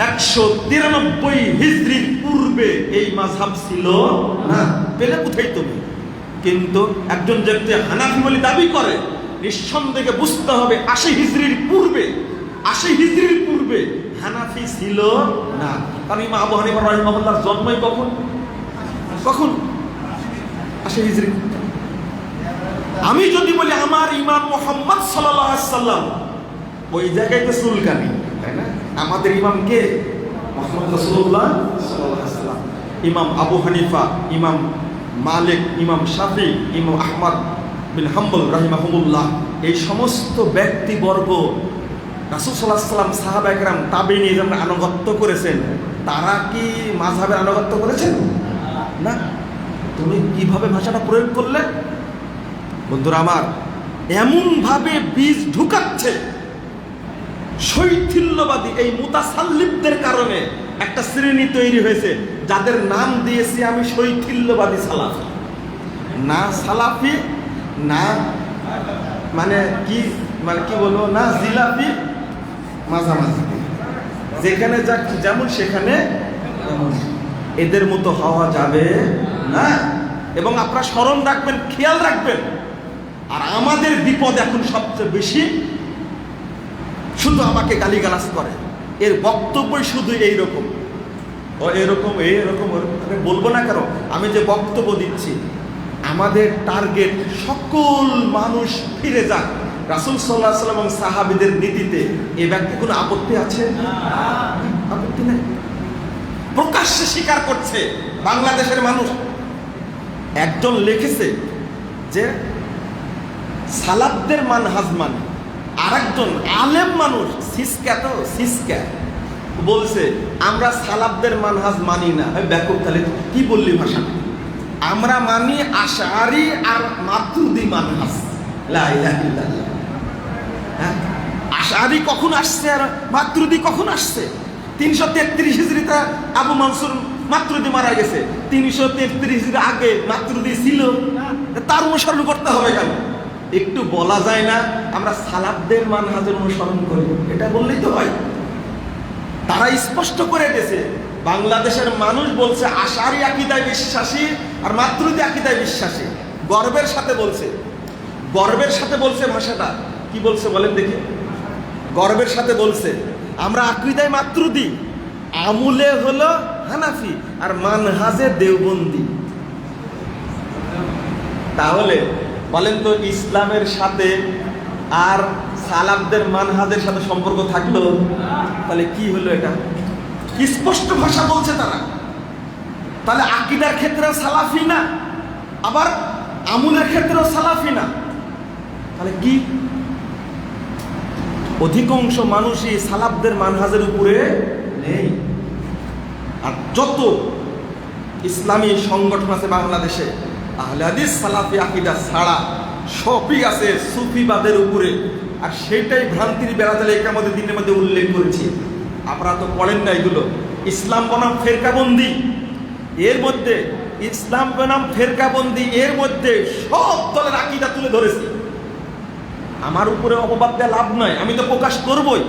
193 হিজরির পূর্বে এই মাযহাব ছিল না। পেলে কোথায় তুমি? কিন্তু একজন ব্যক্তি হানাফি বলে দাবি করে, নিঃসন্দেহে বুঝতে হবে 80 হিজরির পূর্বে, 80 হিজরির পূর্বে হানাফি ছিল না। কারণ ইমাম আবু হানিফা রাহিমাহুল্লাহর জন্মই কখন? কখন? 80 হিজরি। আমি যদি বলি আমার ইমাম মুহাম্মদ সাল্লাল্লাহু আলাইহি ওয়াসাল্লাম, ওই জায়গায় তো চুলকানি, তাই না? আমাদের ইমাম কে? মুহাম্মদ রাসূলুল্লাহ সাল্লাল্লাহু আলাইহি ওয়াসাল্লাম। ইমাম আবু হানিফা, ইমাম মালিক, ইমাম শাফি, ইমাম আহমদ বিন হাম্বল রাহিমাহুমুল্লাহ, এই সমস্ত ব্যক্তিবর্গ রাসূল সাল্লাল্লাহু আলাইহি ওয়াসাল্লাম, সাহাবায়ে কেরাম, তাবেঈন যারা আনুগত্য করেছেন, তারা কি মাযহাবের আনুগত্য করেছেন? না। তুমি কিভাবে ভাষাটা প্রয়োগ করলে? বন্ধুরা আমার, এমন ভাবে বীজ ঢুকাচ্ছে শৈথিল্যবাদী এই মুতাসাল্লিফদের কারণে একটা শ্রেণী তৈরি হয়েছে, যাদের নাম দিয়েছি আমি শৈথিল্যবাদী সালাফি। না সালাফি, না মানে কি বলবো, না জিলাপি, মাঝামাঝি, যেখানে যা যেমন সেখানে এদের মতো হওয়া যাবে না। এবং আপনারা স্মরণ রাখবেন, খেয়াল রাখবেন। আর আমাদের বিপদ এখন সবচেয়ে বেশি, শুধু আমাকে গালিগালাজ করে, এর বক্তব্যই শুধু এইরকম, ও এরকম এইরকম। বলবো না কেন? আমি যে বক্তব্য দিচ্ছি, আমাদের টার্গেট সকল মানুষ ফিরে যাক রাসূল সাল্লাল্লাহু আলাইহি ওয়াসাল্লাম এবং সাহাবীদের নীতিতে। এ ব্যক্তি কোনো আপত্তি আছে? আপত্তি নেই। প্রকাশ্যে স্বীকার করছে বাংলাদেশের মানুষ। একজন লিখেছে যে সালাফদের মানহাজ মানে, আরেকজন আলেম মানুষ সিসকা বলছে আমরা সালাফদের মানহাজ মানি না। ব্যাপক, তাহলে কি বললি ভাষা? আমরা মানি আশআরি আর মাতুরিদি মানহাজ। লা ইলাহা ইল্লাল্লাহ। হ্যাঁ, আশআরি কখন আসছে আর মাতুরিদি কখন আসছে? 333 হিজরিতে আবু মনসুর মাতুরিদি মারা গেছে। 333 হিজরি আগে মাতুরিদি ছিল, তার অনুসরণ করতে হবে কেন? একটু বলা যায় না আমরা সালাফদের মানহাজের অনুসরণ করি? এটা বললেই তো হয়। তারা স্পষ্ট করে দিয়েছে, বাংলাদেশের মানুষ বলছে আশআরি আকীদায় বিশ্বাসী আর মাতুরিদি আকীদায় বিশ্বাসী। গর্বের সাথে বলছে, গর্বের সাথে বলছে। ভাষাটা কি বলছে বলেন দেখি? গর্বের সাথে বলছে আমরা আকীদায় মাতুরিদি, আমলে হলো হানাফি আর মানহাজে দেওবন্দি। তাহলে বলেন তো, ইসলামের সাথে আর সালাফদের মানহাজের সাথে সম্পর্ক থাকলো? তাহলে কি হলো? এটা কি স্পষ্ট ভাষা বলছে তারা। তাহলে আকীদার ক্ষেত্রেও সালাফি না, আবার আমলের ক্ষেত্রেও সালাফি না। তাহলে কি? অধিকাংশ মানুষই সালাফদের মানহাজের উপরে নেই। আর যত ইসলামী সংগঠন আছে বাংলাদেশে, আহলে হাদিস সালাফি আকীদা ছাড়া সবই আছে সুফিবাদের উপরে। আর সেটাই ভ্রান্তির বেড়াজালে আমাদের দিনের মধ্যে উল্লেখ করেছি। আপনারা তো পড়েন না এগুলো। ইসলাম বনাম ফেরকাবন্দি, এর মধ্যে ইসলাম বনাম ফেরকাবন্দি, এর মধ্যে সব দলের আকীদা তুলে ধরেছি। আমার উপরে অপবাদ দেওয়া লাভ নয়, আমি তো প্রকাশ করবই।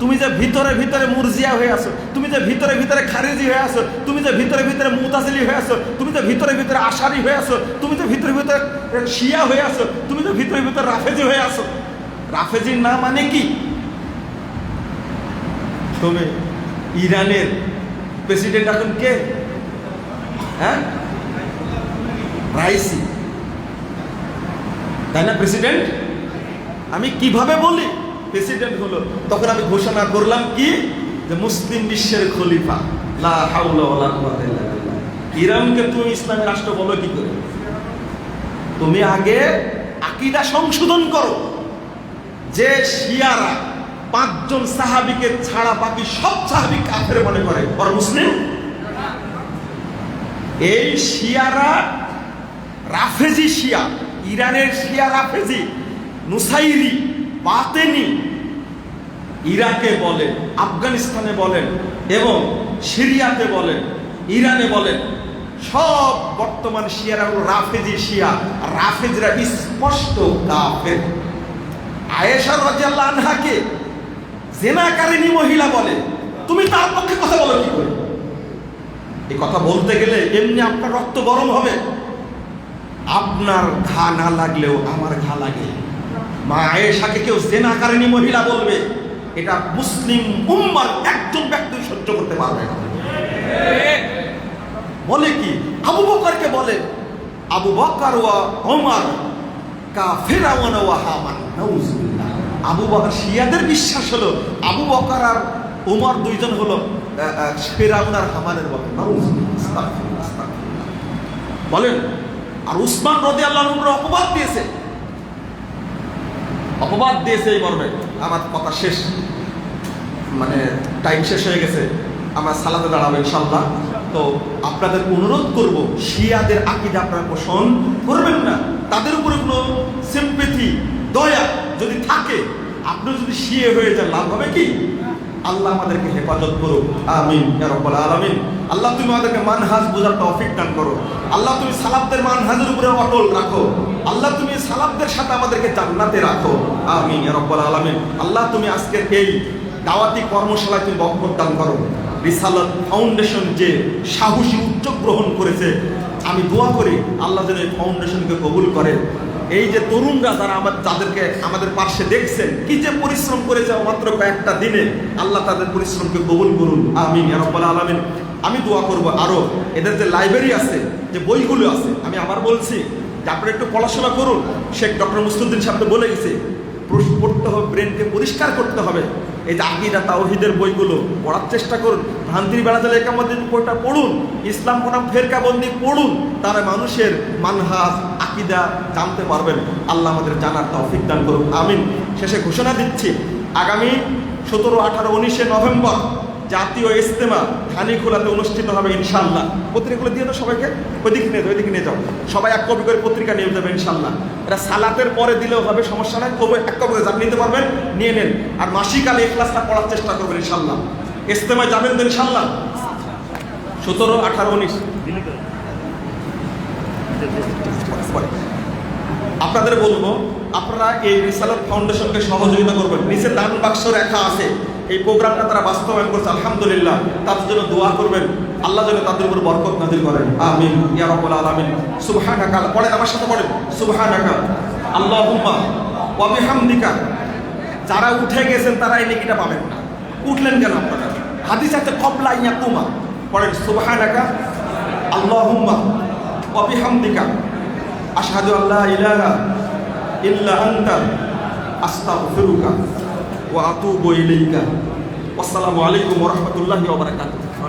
তুমি যে ভিতরে ভিতরে মুরজিয়া হয়ে আছো, তুমি যে ভিতরে ভিতরে খারিজি হয়ে আছো, তুমি যে ভিতরে ভিতরে মুতাজিলি হয়ে আছো, তুমি যে ভিতরে ভিতরে আশারি হয়ে আছো, তুমি যে ভিতরে ভিতরে শিয়া হয়ে আছো, তুমি যে ভিতরে ভিতরে রাফেজি হয়ে আছো। রাফেজি না মানে কি? তুমি ইরানের প্রেসিডেন্ট এখন কে? হ্যাঁ, রাইসি, তাই না প্রেসিডেন্ট? আমি কিভাবে বলি প্রেসিডেন্ট হলো, তখন আমি ঘোষণা করলাম কি, যে মুসলিম বিশ্বের খলিফা। লা হাওলা ওয়ালা কুওয়াতা ইল্লা বিল্লাহ। ইরানকে তুমি ইসলামী রাষ্ট্র বলো কি করে? তুমি আগে আকীদা সংশোধন করো। যে শিয়ারা 5 জন সাহাবীকে ছাড়া বাকি সব সাহাবী কাফের মনে করে, ওরা মুসলিম? এই শিয়ারা রাফেজি শিয়া, ইরানের শিয়া রাফেজি, নুসাইরি, বাতেনি, ইরাকে বলেন, আফগানিস্তানে বলেন, এবং সিরিয়াতে বলেন, ইরানে বলেন, সব বর্তমান শিয়ারা হলো রাফেজি শিয়া। রাফেজরা স্পষ্ট কাফের। আয়েশা রাদিয়াল্লাহু আনহাকে জেনাকারিনী মহিলা বলে, তুমি তার পক্ষে কথা বলো কি করে? এই কথা বলতে গেলে এমনি আপনার রক্ত গরম হবে। আপনার ঘা না লাগলেও আমার ঘা লাগে। মা আয়েশাকে কেউ জেনাকারিনী মহিলা বলবে, এটা মুসলিম উম্মার একজন ব্যক্তি সহ্য করতে পারবে না। বলে কি? আবু বকরকে বলে, আবু বকর ওয়া ওমর কাফিরাওয়ান ওয়া হামান, নাউজুবিল্লাহ। আবু বকর, শিয়াদের বিশ্বাস হলো আবু বকর আর ওমর দুইজন হলো ফিরাউন আর হামানের মতো, নাউজুবিল্লাহ। বলেন। আর উসমান রাদিয়াল্লাহু আনহু অপবাদ দিয়েছে, অপবাদ দিয়েছে এই মর্মে। আমার কথা শেষ, মানে টাইম শেষ হয়ে গেছে, আমরা সালাতে দাঁড়াবো ইনশাআল্লাহ। তো আপনাদের অনুরোধ করব, শিয়াদের আকীদা আপনারা পোষণ করবেন না। তাদের উপরে কোনো সিম্পেথি, দয়া যদি থাকে, আপনি যদি শিয়ে হয়ে যান, লাভ হবে কি? আল্লাহ আমাদেরকে হেফাজত করুক, আমিন ইয়া রাব্বাল আলামিন। আল্লাহ তুমি আমাদেরকে মানহাজ বোঝার তৌফিক দান করো। আল্লাহ তুমি সালাফদের মানহাজের উপরে অটল রাখো। আল্লাহ তুমি সালাফদের সাথে আমাদেরকে জান্নাতে রাখো, আমিন ইয়া রাব্বাল আলামিন। আল্লাহ তুমি আজকের এই দাওয়াতি কর্মশালায় তুমি বরকত দান করো। রিসালাত ফাউন্ডেশন যে সাহসী উদ্যোগ গ্রহণ করেছে, আমি দোয়া করি আল্লাহ যেন এই ফাউন্ডেশনকে কবুল করে। এই যে তরুণরা যারা যাদেরকে আমাদের পাশে দেখছেন, কি যে পরিশ্রম করেছে মাত্র কয়েকটা দিনে, আল্লাহ তাদের পরিশ্রমকে কবুল করুন, আমিন ইয়া রাব্বাল আলামিন। আমি দোয়া করব আরো এদের যে লাইব্রেরি আছে, যে বইগুলো আছে, আমি আবার বলছি যে আপনারা একটু পড়াশোনা করুন। শেখ ডক্টর মুস্তাফিজুদ্দিন সাহেব বলে গেছে, পড়তে হবে, ব্রেনকে পরিষ্কার করতে হবে। এই যে আকীদা তাওহীদের বইগুলো পড়ার চেষ্টা করুন। ভ্রান্তির বেড়াজাল একামতের বইটা পড়ুন, ইসলাম বনাম ফেরকাবন্দি পড়ুন। তারা মানুষের মানহাজ, আকীদা জানতে পারবেন। আল্লাহ আমাদের জানার তৌফিক দান করুন, আমিন। শেষে ঘোষণা দিচ্ছি, আগামী 17, 18, 19 নভেম্বর জাতীয় ইজতেমা ধানীখোলাতে অনুষ্ঠিত হবে ইনশাআল্লাহ। পত্রিকাগুলো দিয়ে দাও সবাইকে, ওইদিকে নিয়ে যাও। সবাই এক কপি করে পত্রিকা নিয়ে যাবে ইনশাআল্লাহ। এটা সালাতের পরে দিলেও হবে, সমস্যা নাই। এক কপি করে নিতে পারবেন, নিয়ে নেন। আর মাসিক আলে ইখলাসটা পড়ার চেষ্টা করবেন ইনশাআল্লাহ। ইজতেমায় যাবেন তো ইনশাআল্লাহ। 17, 18, 19 আপনাদের বলবো, আপনারা এই রিসালাত ফাউন্ডেশনকে সহযোগিতা করবেন। নিচে দান বাক্স রেখা আছে, এই প্রোগ্রামটা তারা বাস্তবায়ন করছে, আলহামদুলিল্লাহ। তাদের জন্য দোয়া করবেন, আল্লাহ যেন তাদের উপর বরকত নাযিল করেন, আমিন ইয়া রাব্বাল আলামিন। সুবহানাকা, পড়েন আমার সাথে পড়েন, সুবহানাকা আল্লাহুম্মা ওয়া বিহামদিকা। যারা উঠে গেছেন তারা এই নেকিটা পাবেন না। উঠলেন কেন আপনারা? হাদিস আছে ক্বাবলা ইয়াকুমা, পড়েন সুবহানাকা আল্লাহুম্মা ওয়া বিহামদিকা আশহাদু আল্লা ইলাহা ইল্লা আনতা আস্তাগফিরুকা ওয়া আতুবু ইলাইকা। আসসালামু আলাইকুম ওয়া রাহমাতুল্লাহি ওয়া বারাকাতুহু।